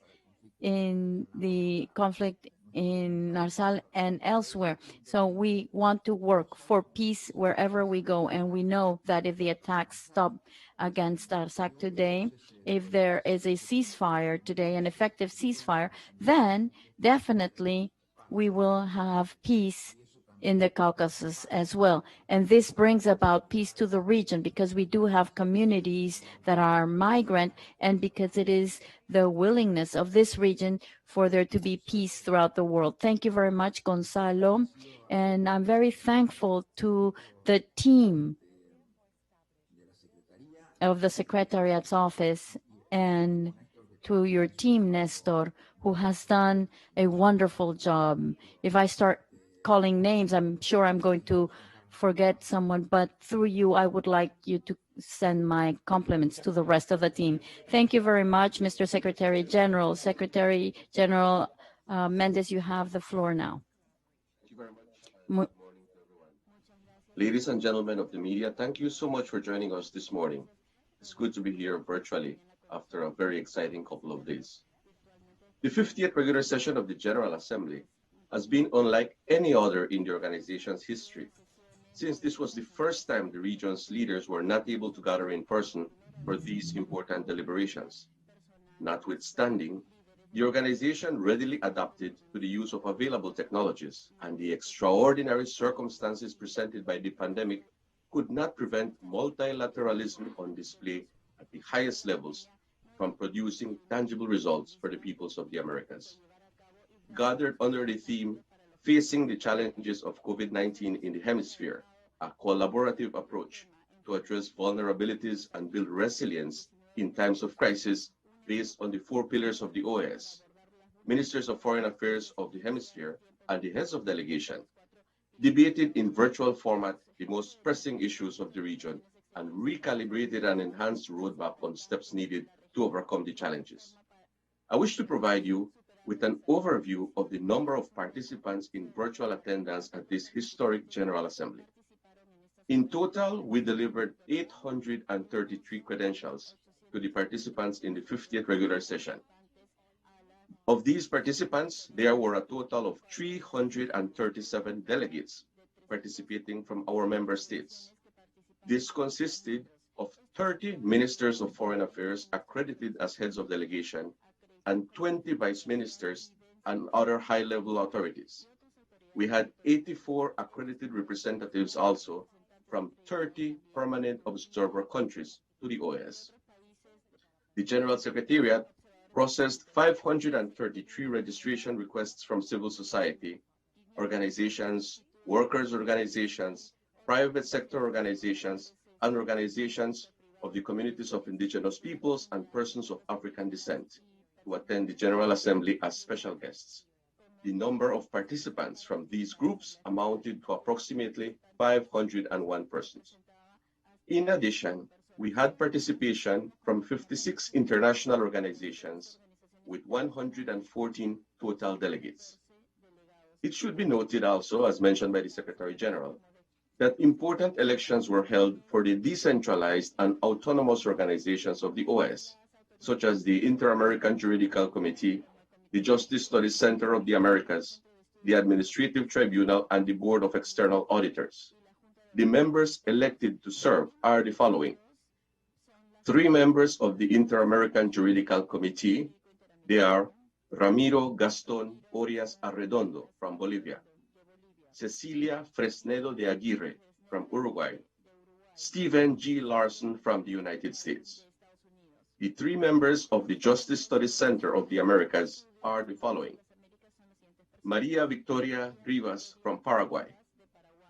in the conflict in Narsal and elsewhere. So we want to work for peace wherever we go, and we know that if the attacks stop against Arsac today, if there is a ceasefire today, an effective ceasefire, then definitely we will have peace in the Caucasus as well. And this brings about peace to the region, because we do have communities that are migrant, and because it is the willingness of this region for there to be peace throughout the world. Thank you very much, Gonzalo. And I'm very thankful to the team of the Secretariat's office and to your team, Nestor, who has done a wonderful job. If I start calling names, I'm sure I'm going to forget someone, but through you, I would like you to send my compliments to the rest of the team. Thank you very much, Mr. Secretary General. Secretary General Mendez, you have the floor now. Thank you very much. Good morning to everyone. Ladies and gentlemen of the media, thank you so much for joining us this morning. It's good to be here virtually after a very exciting couple of days. The 50th regular session of the General Assembly has been unlike any other in the organization's history. since this was the first time the region's leaders were not able to gather in person for these important deliberations. Notwithstanding, the organization readily adapted to the use of available technologies, and the extraordinary circumstances presented by the pandemic could not prevent multilateralism on display at the highest levels from producing tangible results for the peoples of the Americas. Gathered under the theme, Facing the Challenges of COVID-19 in the Hemisphere, a collaborative approach to address vulnerabilities and build resilience in times of crisis based on the 4 pillars of the OAS, Ministers of Foreign Affairs of the Hemisphere and the heads of delegation debated in virtual format the most pressing issues of the region and recalibrated an enhanced roadmap on steps needed to overcome the challenges. I wish to provide you with an overview of the number of participants in virtual attendance at this historic General Assembly. In total, we delivered 833 credentials to the participants in the 50th regular session. Of these participants, there were a total of 337 delegates participating from our member states. This consisted of 30 ministers of foreign affairs accredited as heads of delegation and 20 vice ministers and other high-level authorities. We had 84 accredited representatives also from 30 permanent observer countries to the OAS. The General Secretariat processed 533 registration requests from civil society, organizations, workers' organizations, private sector organizations, and organizations of the communities of indigenous peoples and persons of African descent to attend the General Assembly as special guests. The number of participants from these groups amounted to approximately 501 persons. In addition, we had participation from 56 international organizations with 114 total delegates. It should be noted also, as mentioned by the Secretary General, that important elections were held for the decentralized and autonomous organizations of the OAS, such as the Inter-American Juridical Committee, the Justice Studies Center of the Americas, the Administrative Tribunal, and the Board of External Auditors. The members elected to serve are the following: 3 members of the Inter-American Juridical Committee. They are Ramiro Gaston Orias Arredondo from Bolivia, Cecilia Fresnedo de Aguirre from Uruguay, Stephen G. Larson from the United States. The 3 members of the Justice Studies Center of the Americas are the following: Maria Victoria Rivas from Paraguay,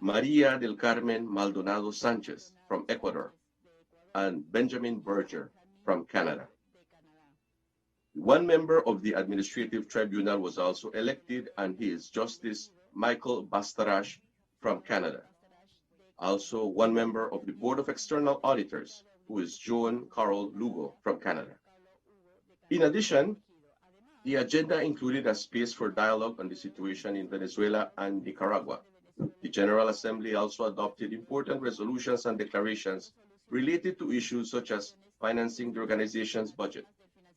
Maria del Carmen Maldonado Sanchez from Ecuador, and Benjamin Berger from Canada. 1 member of the Administrative Tribunal was also elected, and he is Justice Michael Bastarache from Canada. Also, 1 member of the Board of External Auditors, who is Joan Carol Lugo from Canada. In addition, the agenda included a space for dialogue on the situation in Venezuela and Nicaragua. The General Assembly also adopted important resolutions and declarations related to issues such as financing the organization's budget,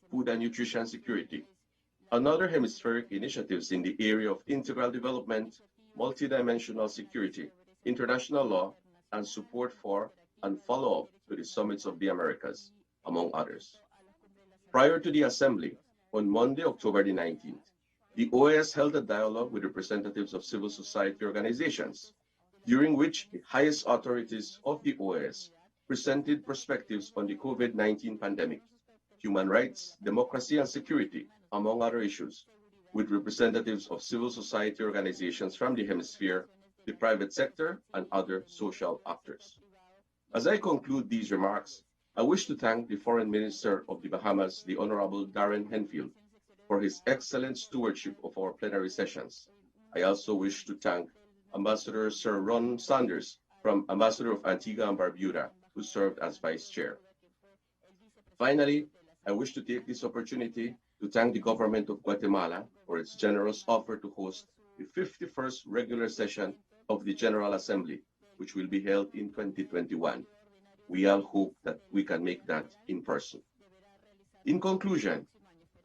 food and nutrition security, and other hemispheric initiatives in the area of integral development, multidimensional security, international law, and support for and follow-up to the summits of the Americas, among others. Prior to the Assembly, on Monday, October the 19th, the OAS held a dialogue with representatives of civil society organizations, during which the highest authorities of the OAS presented perspectives on the COVID-19 pandemic, human rights, democracy, and security, among other issues, with representatives of civil society organizations from the hemisphere, the private sector, and other social actors. As I conclude these remarks, I wish to thank the Foreign Minister of the Bahamas, the Honorable Darren Henfield, for his excellent stewardship of our plenary sessions. I also wish to thank Ambassador Sir Ron Sanders, Ambassador of Antigua and Barbuda, who served as Vice Chair. Finally, I wish to take this opportunity to thank the government of Guatemala for its generous offer to host the 51st regular session of the General Assembly, which will be held in 2021. We all hope that we can make that in person. In conclusion,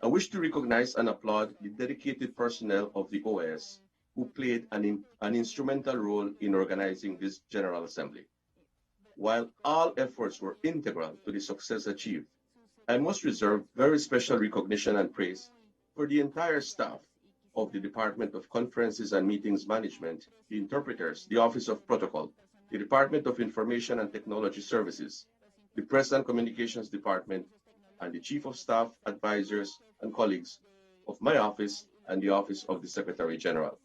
I wish to recognize and applaud the dedicated personnel of the OAS who played an instrumental role in organizing this General Assembly. While all efforts were integral to the success achieved, I must reserve very special recognition and praise for the entire staff of the Department of Conferences and Meetings Management, the interpreters, the Office of Protocol, the Department of Information and Technology Services, the Press and Communications Department, and the Chief of Staff, advisors, and colleagues of my office and the Office of the Secretary General,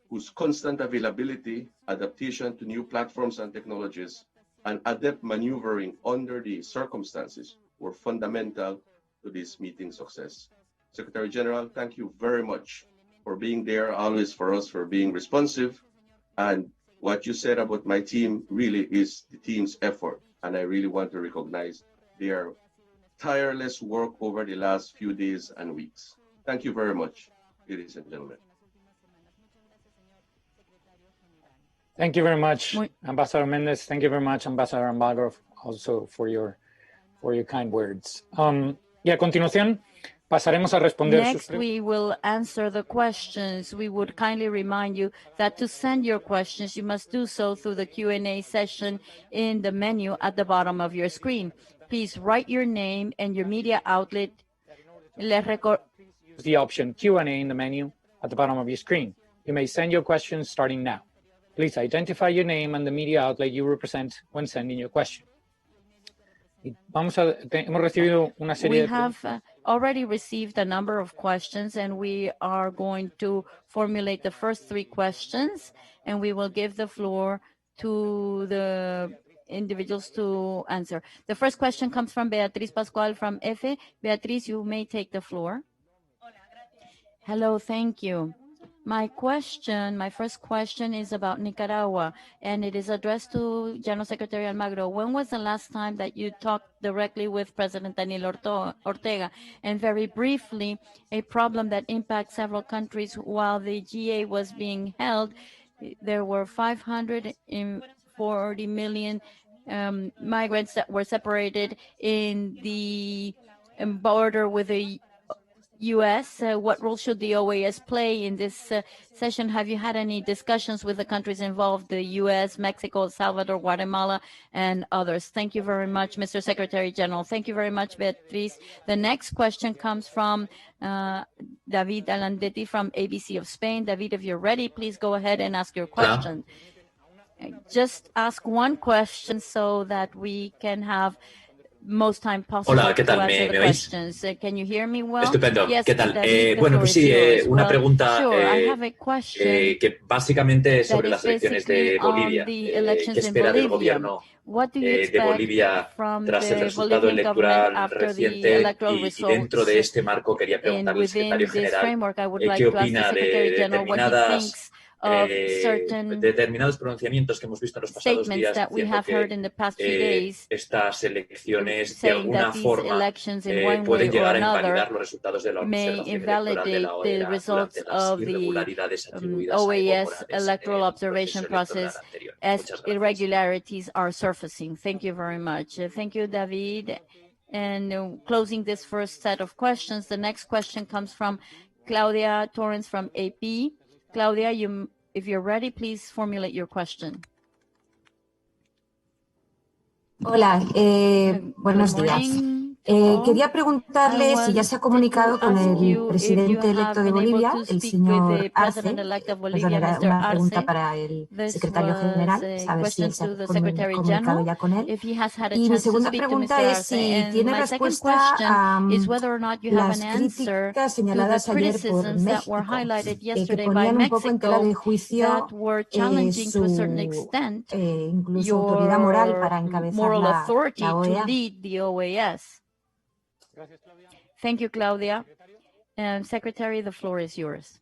whose constant availability, adaptation to new platforms and technologies, and adept maneuvering under the circumstances were fundamental to this meeting's success. Secretary General, thank you very much for being there always for us, for being responsive. And what you said about my team really is the team's effort. And I really want to recognize their tireless work over the last few days and weeks. Thank you very much, ladies and gentlemen. Thank you very much, Ambassador Mendez. Thank you very much, Ambassador Almagro, also for your kind words. Y a continuación, pasaremos a responder Next, we will answer the questions. We would kindly remind you that to send your questions, you must do so through the Q&A session in the menu at the bottom of your screen. Please write your name and your media outlet. The option Q&A in the menu at the bottom of your screen. You may send your questions starting now. Please identify your name and the media outlet you represent when sending your question. Hemos recibido una serie We have already received a number of questions, and we are going to formulate the first 3 questions, and we will give the floor to the individuals to answer. The first question comes from Beatriz Pascual from EFE. Beatriz, you may take the floor. Hello, thank you. My first question is about Nicaragua, and it is addressed to General Secretary Almagro. When was the last time that you talked directly with President Daniel Ortega? And very briefly, a problem that impacts several countries while the GA was being held, there were 540 million migrants that were separated in the border with the U.S. What role should the OAS play in this session? Have you had any discussions with the countries involved, the U.S., Mexico, El Salvador, Guatemala, and others? Thank you very much, Mr. Secretary General. Thank you very much, Beatriz. The next question comes from David Alandetti from ABC of Spain. David, if you're ready, please go ahead and ask your question. Just ask one question so that we can have most time possible. Hola, ¿qué tal? To answer the ¿Me oís? questions. Can you hear me well? Estupendo. Yes, ¿Qué tal? David, the Bueno, floor pues is sí, yours. una Well, pregunta sure, I have a question que básicamente es sobre that las is elecciones basically de Bolivia. on the ¿Qué elections in espera del Bolivia. gobierno What do you de expect Bolivia from tras el the resultado Bolivian government electoral after the reciente? electoral Y dentro de results? este marco quería And preguntarle al secretario within this general framework, I would like qué to ask the opina Secretary de General what he thinks of certain determinados pronunciamientos que hemos visto en los pasados statements días that we diciendo have heard in the past few days, estas elecciones de saying alguna that these forma elections in one way pueden or llegar a another invalidar los resultados de la may observación electoral de la invalidate the OEA results durante las of the irregularidades atribuidas a Evo OAS Morales electoral en el observation proceso electoral process anterior. as Muchas gracias. irregularities are surfacing. Thank you very much. Thank you, David. And closing this first set of questions, the next question comes from Claudia Torrens from AP. Claudia, if you're ready, please formulate your question. Hola, buenos días. Quería preguntarle si ya se ha comunicado con el presidente electo de Bolivia, el señor Arce. Perdón, era una pregunta para el secretario general, saber si él se ha comunicado ya con él. Y mi segunda pregunta es si tiene respuesta a las críticas señaladas ayer por México, que ponían un poco en tela de juicio su incluso autoridad moral para encabezar la OEA. Thank you, Claudia. Secretary, the floor is yours.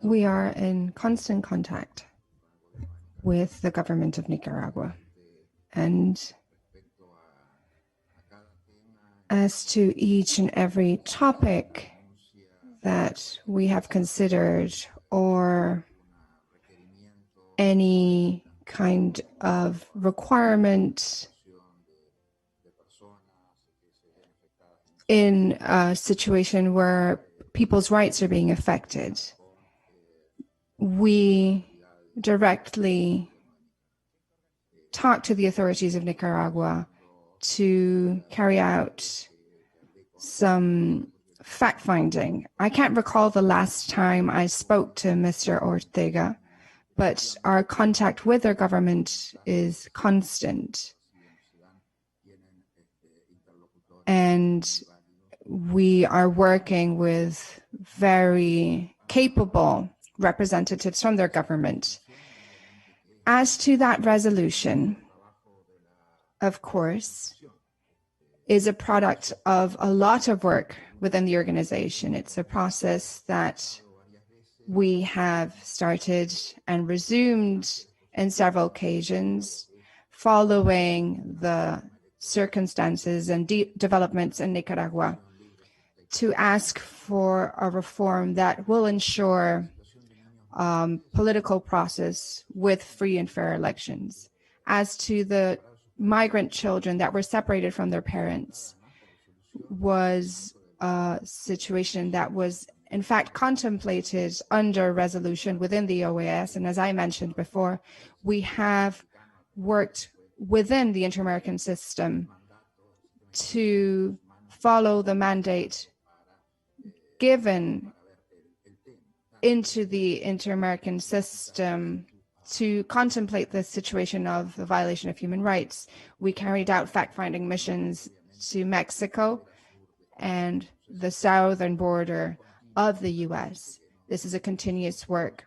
We are in constant contact with the government of Nicaragua. And as to each and every topic that we have considered or any kind of requirement in a situation where people's rights are being affected, we directly talk to the authorities of Nicaragua to carry out some fact-finding. I can't recall the last time I spoke to Mr. Ortega, but our contact with their government is constant. And we are working with very capable representatives from their government. As to that resolution, of course, is a product of a lot of work within the organization. It's a process that we have started and resumed in several occasions following the circumstances and developments in Nicaragua to ask for a reform that will ensure political process with free and fair elections. As to the migrant children that were separated from their parents, was a situation that was in fact contemplated under resolution within the OAS. And as I mentioned before, we have worked within the inter-American system to follow the mandate given into the inter-American system to contemplate the situation of the violation of human rights. We carried out fact-finding missions to Mexico and the southern border of the U.S. This is a continuous work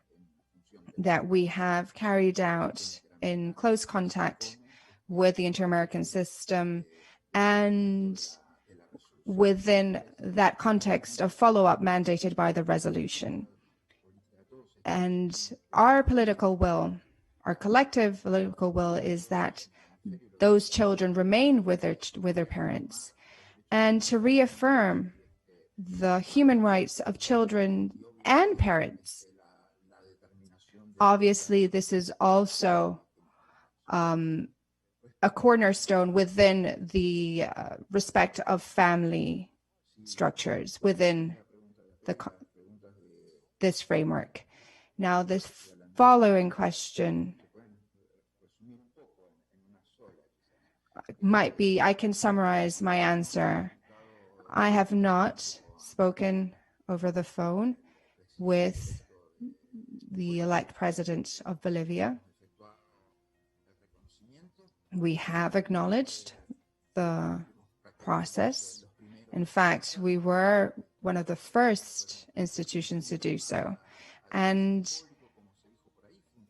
that we have carried out in close contact with the inter-American system and within that context of follow-up mandated by the resolution. And our political will, our collective political will, is that those children remain with their parents, and to reaffirm the human rights of children and parents. Obviously, this is also a cornerstone within the respect of family structures within this framework. Now, this following question might be, I can summarize my answer. I have not spoken over the phone with the elect president of Bolivia. We have acknowledged the process. In fact, we were one of the first institutions to do so. And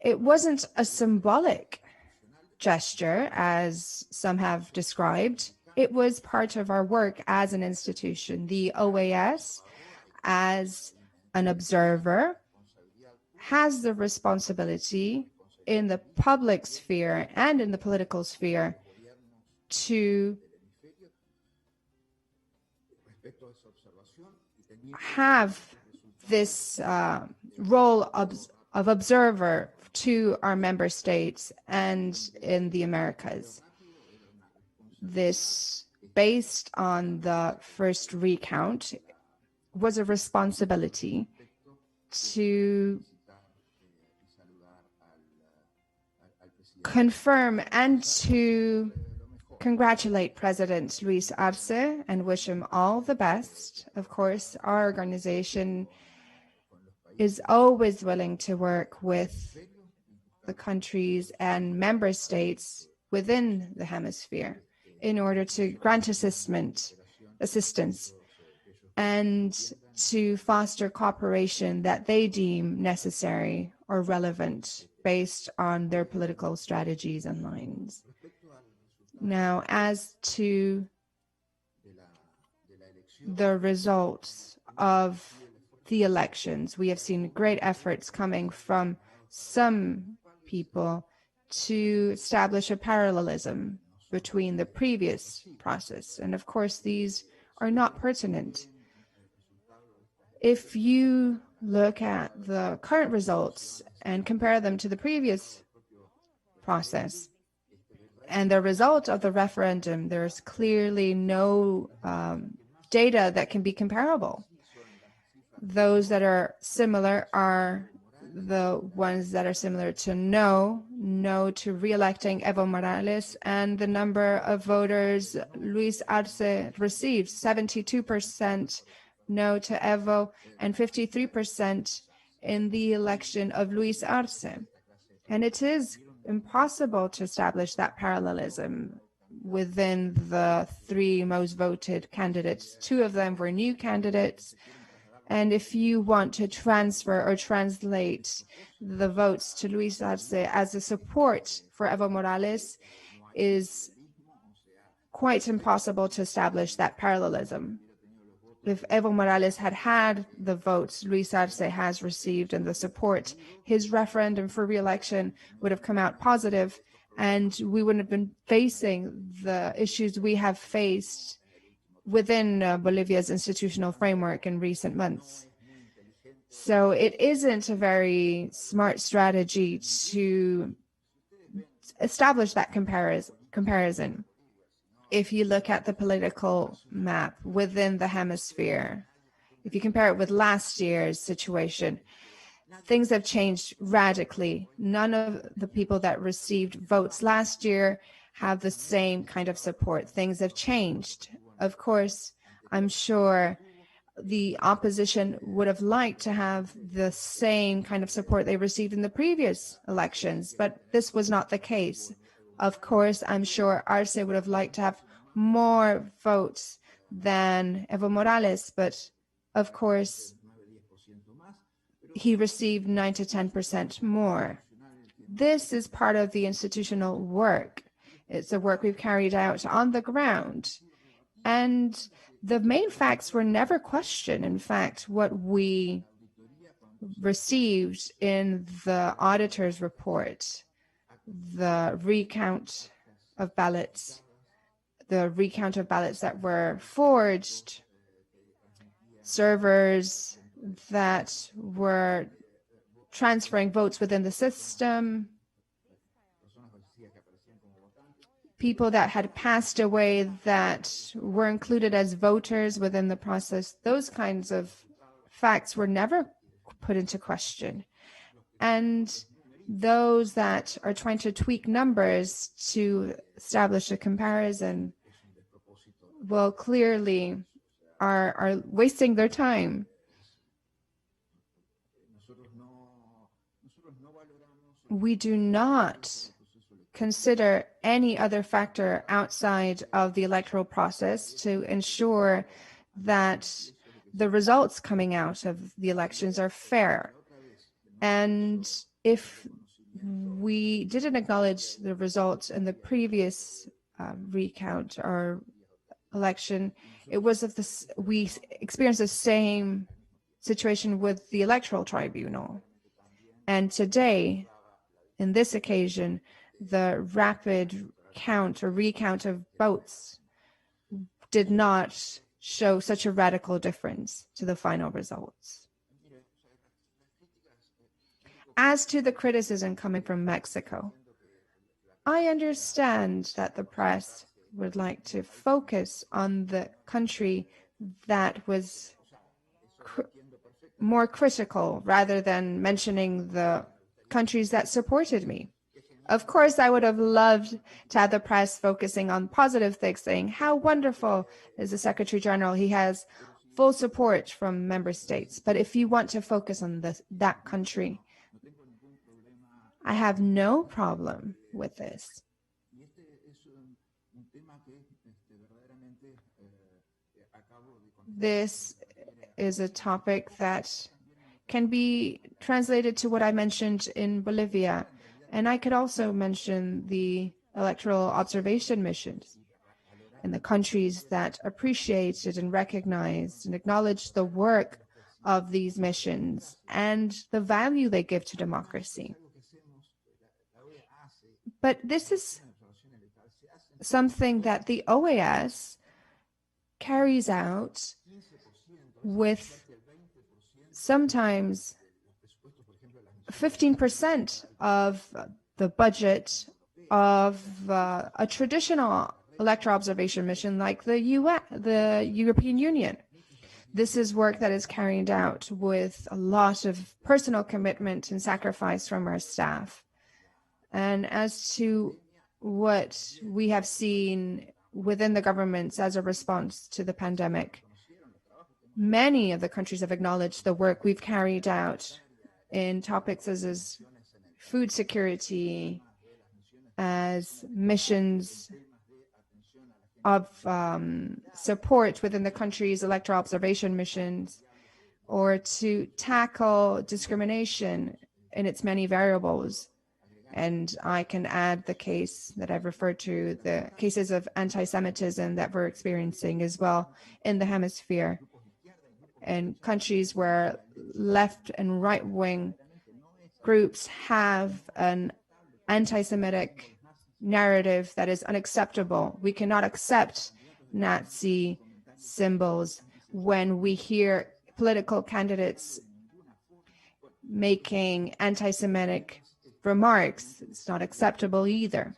it wasn't a symbolic gesture, as some have described. It was part of our work as an institution. The OAS, as an observer, has the responsibility in the public sphere and in the political sphere to have this role of observer to our member states and in the Americas. This, based on the first recount, was a responsibility to confirm and to congratulate President Luis Arce and wish him all the best. Of course, our organization is always willing to work with the countries and member states within the hemisphere in order to grant assistance and to foster cooperation that they deem necessary or relevant based on their political strategies and lines. Now, as to the results of the elections, we have seen great efforts coming from some people to establish a parallelism between the previous process. And of course, these are not pertinent. If you look at the current results and compare them to the previous process and the result of the referendum, there's clearly no data that can be comparable. Those that are similar are the ones that are similar to no to re-electing Evo Morales, and the number of voters Luis Arce received, 72% no to Evo and 53% in the election of Luis Arce. And it is impossible to establish that parallelism within the three most voted candidates. Two of them were new candidates. And if you want to transfer or translate the votes to Luis Arce as a support for Evo Morales, is quite impossible to establish that parallelism. If Evo Morales had had the votes Luis Arce has received and the support, his referendum for re-election would have come out positive, and we wouldn't have been facing the issues we have faced within Bolivia's institutional framework in recent months. So it isn't a very smart strategy to establish that comparison. If you look at the political map within the hemisphere, if you compare it with last year's situation, things have changed radically. None of the people that received votes last year have the same kind of support. Things have changed. Of course, I'm sure the opposition would have liked to have the same kind of support they received in the previous elections, but this was not the case. Of course, I'm sure Arce would have liked to have more votes than Evo Morales, but of course, he received 9 to 10% more. This is part of the institutional work. It's the work we've carried out on the ground. And the main facts were never questioned. In fact, what we received in the auditor's report, the recount of ballots that were forged, servers that were transferring votes within the system, people that had passed away that were included as voters within the process, those kinds of facts were never put into question. And those that are trying to tweak numbers to establish a comparison, well, clearly are wasting their time. We do not consider any other factor outside of the electoral process to ensure that the results coming out of the elections are fair. And if we didn't acknowledge the results in the previous recount or election, it was of this, we experienced the same situation with the electoral tribunal. And today, in this occasion, the rapid count or recount of votes did not show such a radical difference to the final results. As to the criticism coming from Mexico, I understand that the press would like to focus on the country that was more critical rather than mentioning the countries that supported me. Of course, I would have loved to have the press focusing on positive things, saying how wonderful is the Secretary General. He has full support from member states. But if you want to focus on that country, I have no problem with this. This is a topic that can be translated to what I mentioned in Bolivia. And I could also mention the electoral observation missions in the countries that appreciated and recognized and acknowledged the work of these missions and the value they give to democracy. But this is something that the OAS carries out with sometimes 15% of the budget of a traditional electoral observation mission like the UN, the European Union. This is work that is carried out with a lot of personal commitment and sacrifice from our staff. And as to what we have seen within the governments as a response to the pandemic, many of the countries have acknowledged the work we've carried out in topics as food security, as missions of support within the country's electoral observation missions, or to tackle discrimination in its many variables. And I can add the case that I've referred to, the cases of anti-Semitism that we're experiencing as well in the hemisphere, and countries where left and right-wing groups have an anti-Semitic narrative that is unacceptable. We cannot accept Nazi symbols when we hear political candidates making anti-Semitic remarks. It's not acceptable either.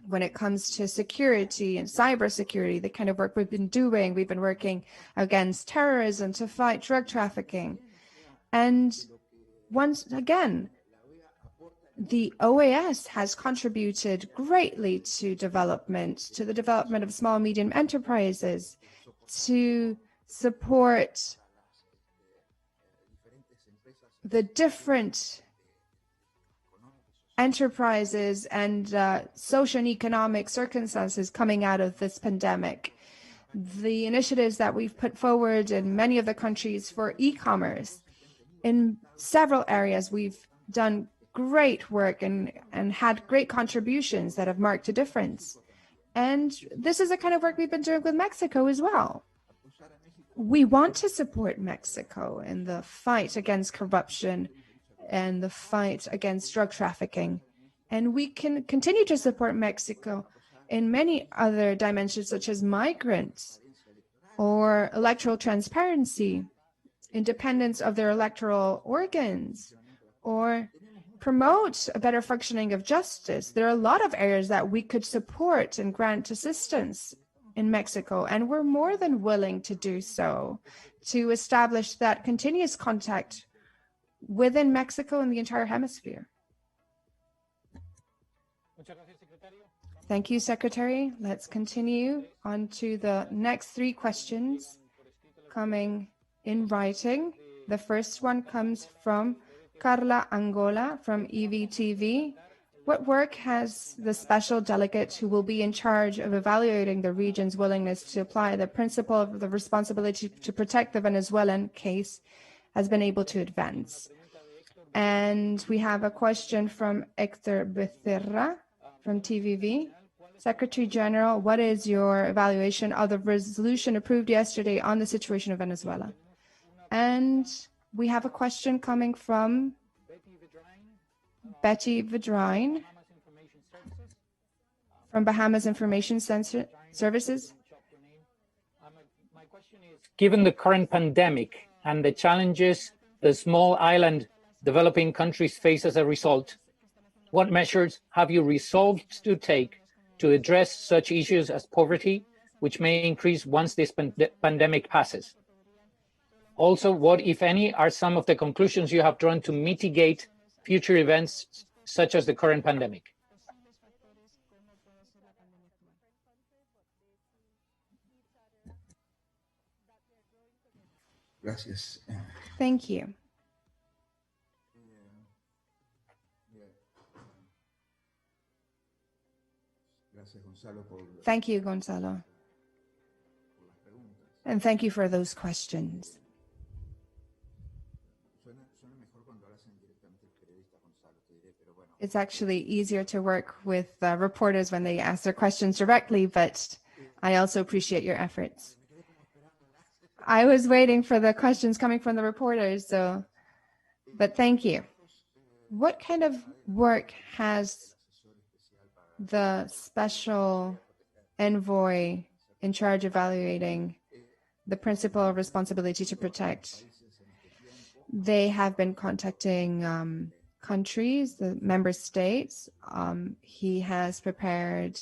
When it comes to security and cybersecurity, the kind of work we've been doing, we've been working against terrorism to fight drug trafficking. And once again, the OAS has contributed greatly to the development of small and medium enterprises, to support the different enterprises and social and economic circumstances coming out of this pandemic. The initiatives that we've put forward in many of the countries for e-commerce, in several areas, we've done great work and had great contributions that have marked a difference. And this is the kind of work we've been doing with Mexico as well. We want to support Mexico in the fight against corruption and the fight against drug trafficking. And we can continue to support Mexico in many other dimensions, such as migrants or electoral transparency, independence of their electoral organs, or promote a better functioning of justice. There are a lot of areas that we could support and grant assistance in Mexico, and we're more than willing to do so, to establish that continuous contact within Mexico and the entire hemisphere. Thank you, Secretary. Let's continue on to the next three questions coming in writing. The first one comes from Carla Angola from EVTV. What work has the special delegate who will be in charge of evaluating the region's willingness to apply the principle of the responsibility to protect the Venezuelan case has been able to advance? And we have a question from Hector Becerra from TVV. Secretary General, what is your evaluation of the resolution approved yesterday on the situation of Venezuela? And we have a question coming from Betty Vidrine from Bahamas Information Services. Given the current pandemic and the challenges the small island developing countries face as a result, what measures have you resolved to take to address such issues as poverty, which may increase once this pandemic passes? Also, what, if any, are some of the conclusions you have drawn to mitigate future events such as the current pandemic? Gracias. Thank you. Thank you, Gonzalo. And thank you for those questions. It's actually easier to work with reporters when they ask their questions directly, but I also appreciate your efforts. I was waiting for the questions coming from the reporters, but thank you. What kind of work has the special envoy in charge of evaluating the principle of responsibility to protect? They have been contacting countries, the member states. He has prepared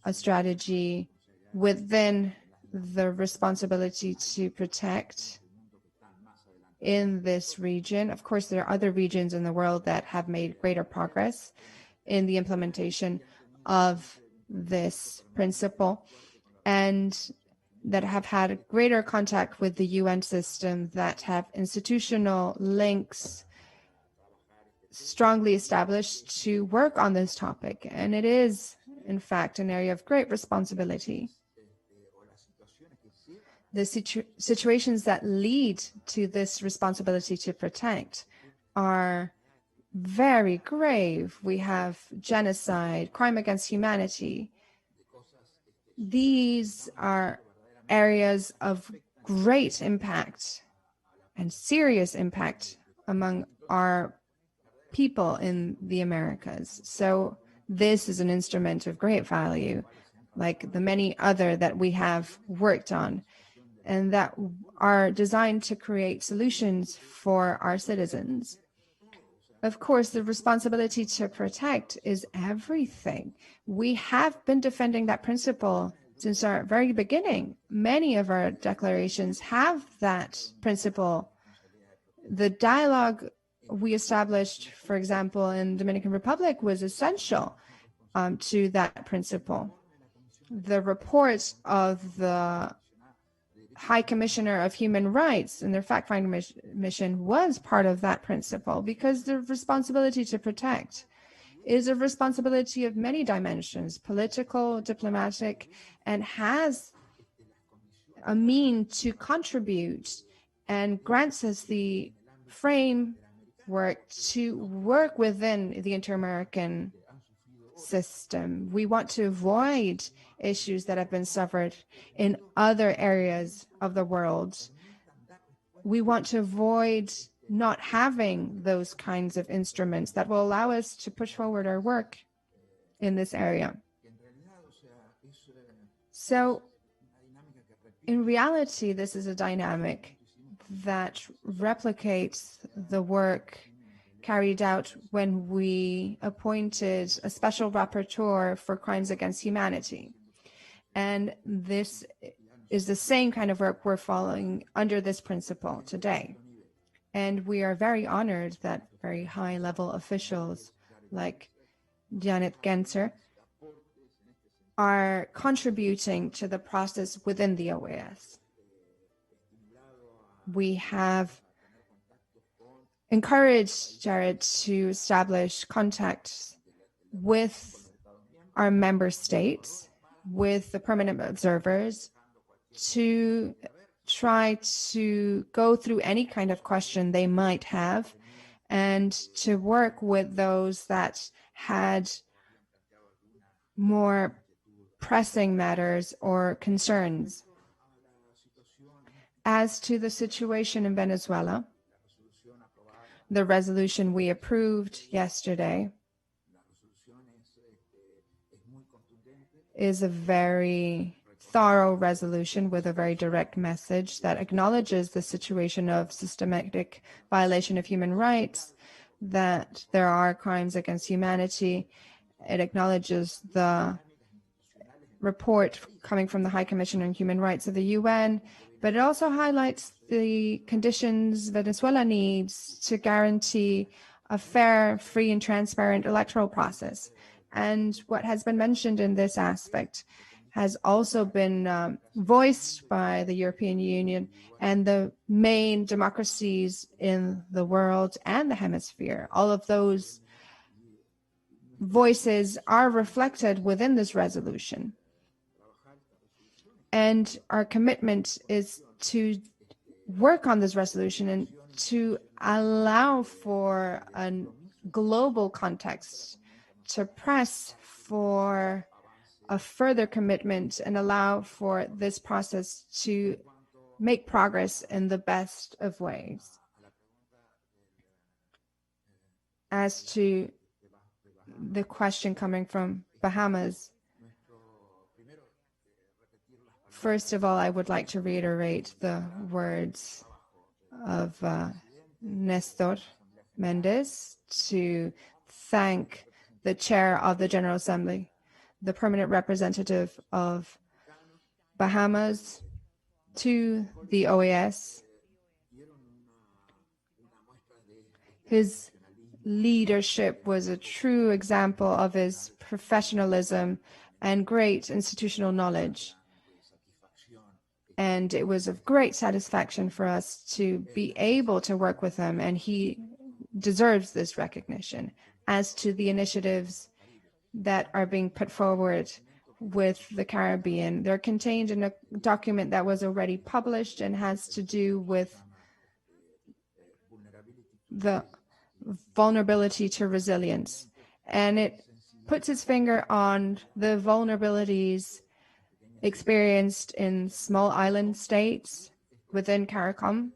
a strategy within the responsibility to protect in this region. Of course, there are other regions in the world that have made greater progress in the implementation of this principle and that have had greater contact with the UN system, that have institutional links strongly established to work on this topic. And it is, in fact, an area of great responsibility. The situations that lead to this responsibility to protect are very grave. We have genocide, crime against humanity. These are areas of great impact and serious impact among our people in the Americas. So this is an instrument of great value, like the many other that we have worked on, and that are designed to create solutions for our citizens. Of course, the responsibility to protect is everything. We have been defending that principle since our very beginning. Many of our declarations have that principle. The dialogue we established, for example, in Dominican Republic was essential to that principle. The report of the High Commissioner of Human Rights and their fact-finding mission was part of that principle, because the responsibility to protect is a responsibility of many dimensions, political, diplomatic, and has a mean to contribute and grants us the framework to work within the inter-American system. We want to avoid issues that have been suffered in other areas of the world. We want to avoid not having those kinds of instruments that will allow us to push forward our work in this area. So, in reality, this is a dynamic that replicates the work carried out when we appointed a special rapporteur for crimes against humanity. And this is the same kind of work we're following under this principle today. And we are very honored that very high-level officials like Janet Genser are contributing to the process within the OAS. We have encouraged Jared to establish contacts with our member states, with the permanent observers, to try to go through any kind of question they might have and to work with those that had more pressing matters or concerns. As to the situation in Venezuela, the resolution we approved yesterday is a very thorough resolution with a very direct message that acknowledges the situation of systematic violation of human rights, that there are crimes against humanity. It acknowledges the report coming from the High Commissioner on Human Rights of the UN, but it also highlights the conditions Venezuela needs to guarantee a fair, free, and transparent electoral process. And what has been mentioned in this aspect has also been voiced by the European Union and the main democracies in the world and the hemisphere. All of those voices are reflected within this resolution. And our commitment is to work on this resolution and to allow for a global context, to press for a further commitment and allow for this process to make progress in the best of ways. As to the question coming from Bahamas, first of all, I would like to reiterate the words of Nestor Mendez to thank the chair of the General Assembly, the permanent representative of Bahamas to the OAS. His leadership was a true example of his professionalism and great institutional knowledge. And it was of great satisfaction for us to be able to work with him, and he deserves this recognition. As to the initiatives that are being put forward with the Caribbean, they're contained in a document that was already published and has to do with the vulnerability to resilience. And it puts its finger on the vulnerabilities experienced in small island states within CARICOM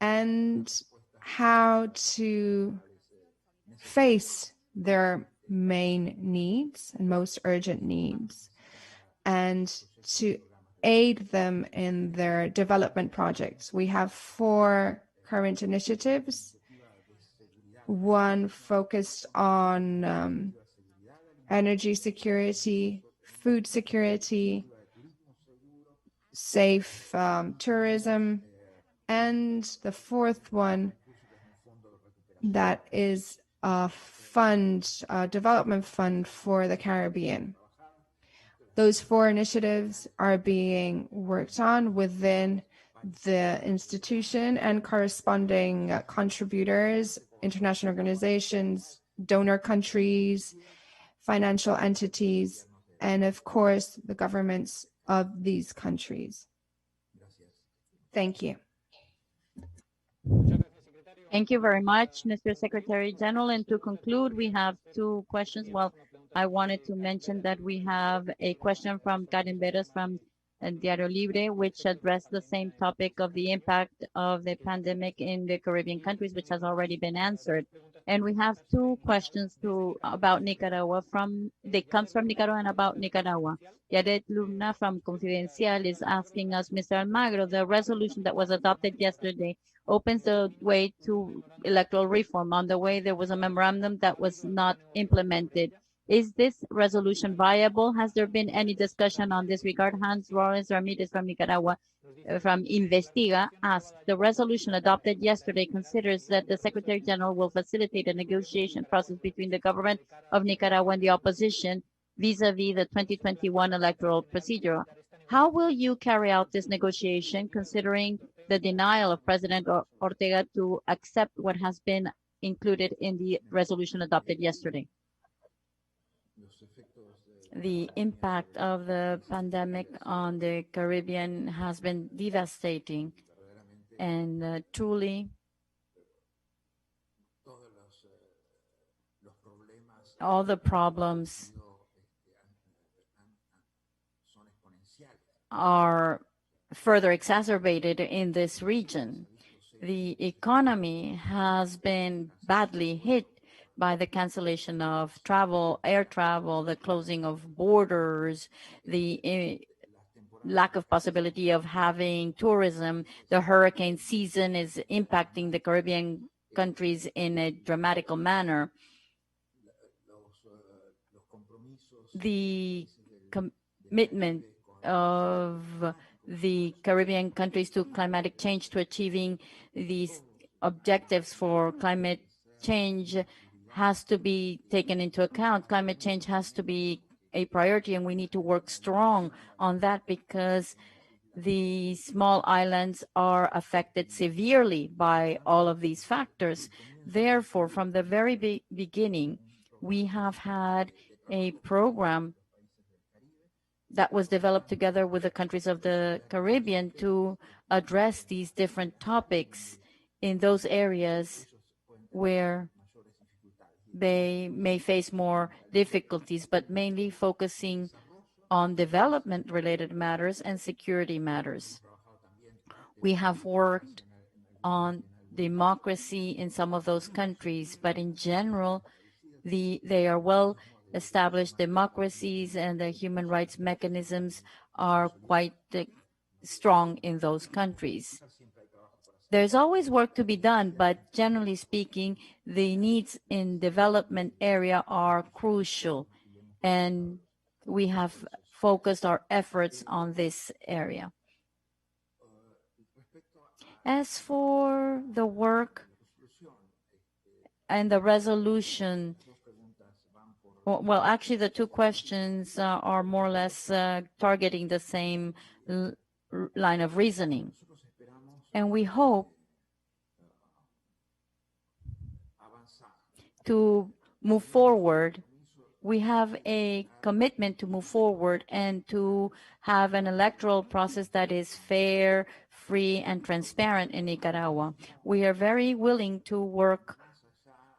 and how to face their main needs and most urgent needs and to aid them in their development projects. We have 4 current initiatives. One focused on energy security, food security, safe tourism, and the 4th one that is a fund, a development fund for the Caribbean. Those 4 initiatives are being worked on within the institution, and corresponding contributors, international organizations, donor countries, financial entities, and of course, the governments of these countries. Thank you. Thank you very much, Mr. Secretary General. And to conclude, we have 2 questions. Well, I wanted to mention that we have a question from Karen Veras from Diario Libre, which addressed the same topic of the impact of the pandemic in the Caribbean countries, which has already been answered. And we have 2 questions about Nicaragua that comes from Nicaragua and about Nicaragua. Yaret Luna from Confidencial is asking us, Mr. Almagro, the resolution that was adopted yesterday opens the way to electoral reform. On the way, there was a memorandum that was not implemented. Is this resolution viable? Has there been any discussion on this regard? Hans Rollins Ramirez from Nicaragua, from Investiga, asked, the resolution adopted yesterday considers that the Secretary General will facilitate a negotiation process between the government of Nicaragua and the opposition vis-a-vis the 2021 electoral procedure. How will you carry out this negotiation, considering the denial of President Ortega to accept what has been included in the resolution adopted yesterday? The impact of the pandemic on the Caribbean has been devastating, and truly all the problems are further exacerbated in this region. The economy has been badly hit by the cancellation of travel, air travel, the closing of borders, the lack of possibility of having tourism. The hurricane season is impacting the Caribbean countries in a dramatic manner. The commitment of the Caribbean countries to climatic change, to achieving these objectives for climate change, has to be taken into account. Climate change has to be a priority, and we need to work strong on that because the small islands are affected severely by all of these factors. Therefore, from the very beginning, we have had a program that was developed together with the countries of the Caribbean to address these different topics in those areas where they may face more difficulties, but mainly focusing on development-related matters and security matters. We have worked on democracy in some of those countries, but in general, they are well-established democracies, and the human rights mechanisms are quite strong in those countries. There's always work to be done, but generally speaking, the needs in development area are crucial. And we have focused our efforts on this area. As for the work and the resolution, well, actually, the two questions are more or less targeting the same line of reasoning. And we hope to move forward. We have a commitment to move forward and to have an electoral process that is fair, free, and transparent in Nicaragua. We are very willing to work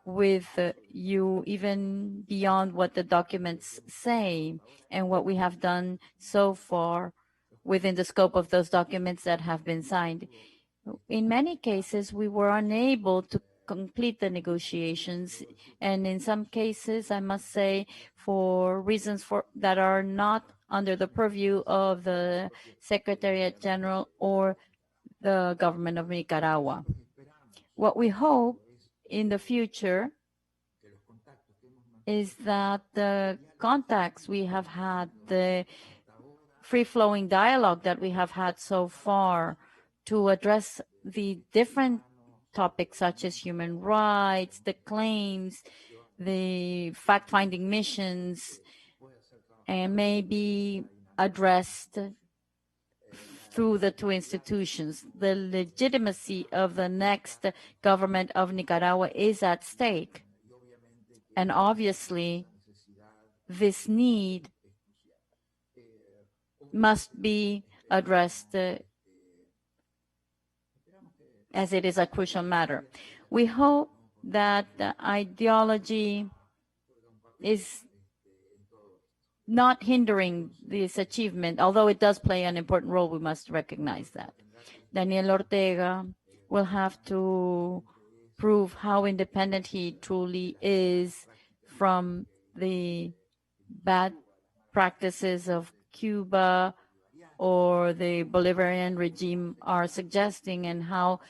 with you even beyond what the documents say and what we have done so far within the scope of those documents that have been signed. In many cases, we were unable to complete the negotiations, and in some cases, I must say, for reasons that are not under the purview of the Secretariat General or the government of Nicaragua. What we hope in the future is that the contacts we have had, the free-flowing dialogue that we have had so far to address the different topics such as human rights, the claims, the fact-finding missions, and may be addressed through the two institutions. The legitimacy of the next government of Nicaragua is at stake. And obviously, this need must be addressed as it is a crucial matter. We hope that the ideology is not hindering this achievement, although it does play an important role. We must recognize that. Daniel Ortega will have to prove how independent he truly is from the bad practices of Cuba or the Bolivarian regime are suggesting, and how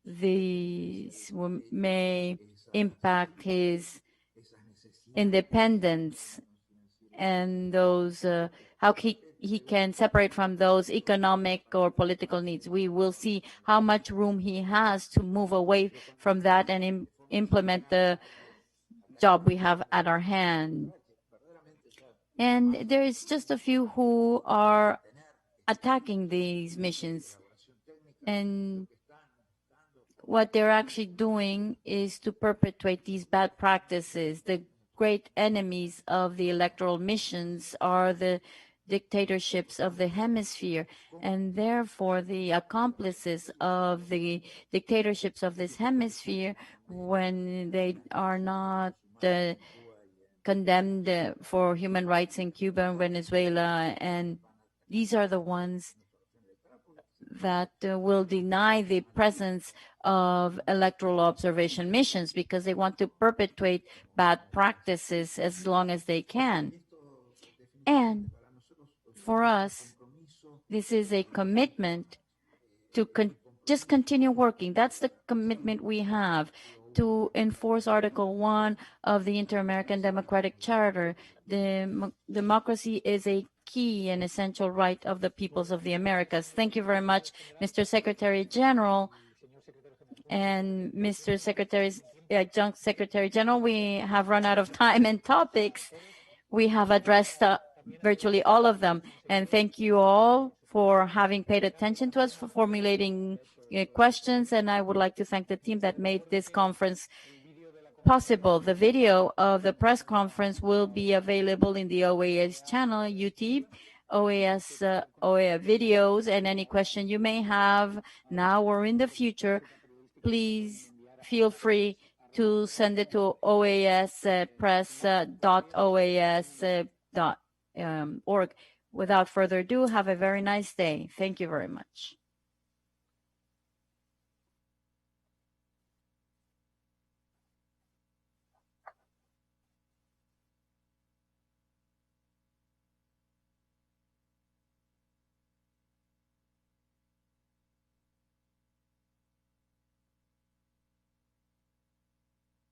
these may impact his independence and those how he can separate from those economic or political needs. We will see how much room he has to move away from that and implement the job we have at our hand. And there is just a few who are attacking these missions. And what they're actually doing is to perpetuate these bad practices. The great enemies of the electoral missions are the dictatorships of the hemisphere, and therefore the accomplices of the dictatorships of this hemisphere, when they are not condemned for human rights in Cuba and Venezuela, and these are the ones that will deny the presence of electoral observation missions because they want to perpetuate bad practices as long as they can. And for us, this is a commitment to just continue working. That's the commitment we have, to enforce Article 1 of the Inter-American Democratic Charter. Democracy is a key and essential right of the peoples of the Americas. Thank you very much, Mr. Secretary General and Mr. Adjunct Secretary General. We have run out of time and topics. We have addressed virtually all of them. And thank you all for having paid attention to us, for formulating questions. And I would like to thank the team that made this conference possible. The video of the press conference will be available in the OAS channel, YouTube, OAS videos, and any question you may have now or in the future, please feel free to send it to oaspress.oas.org. Without further ado, have a very nice day. Thank you very much.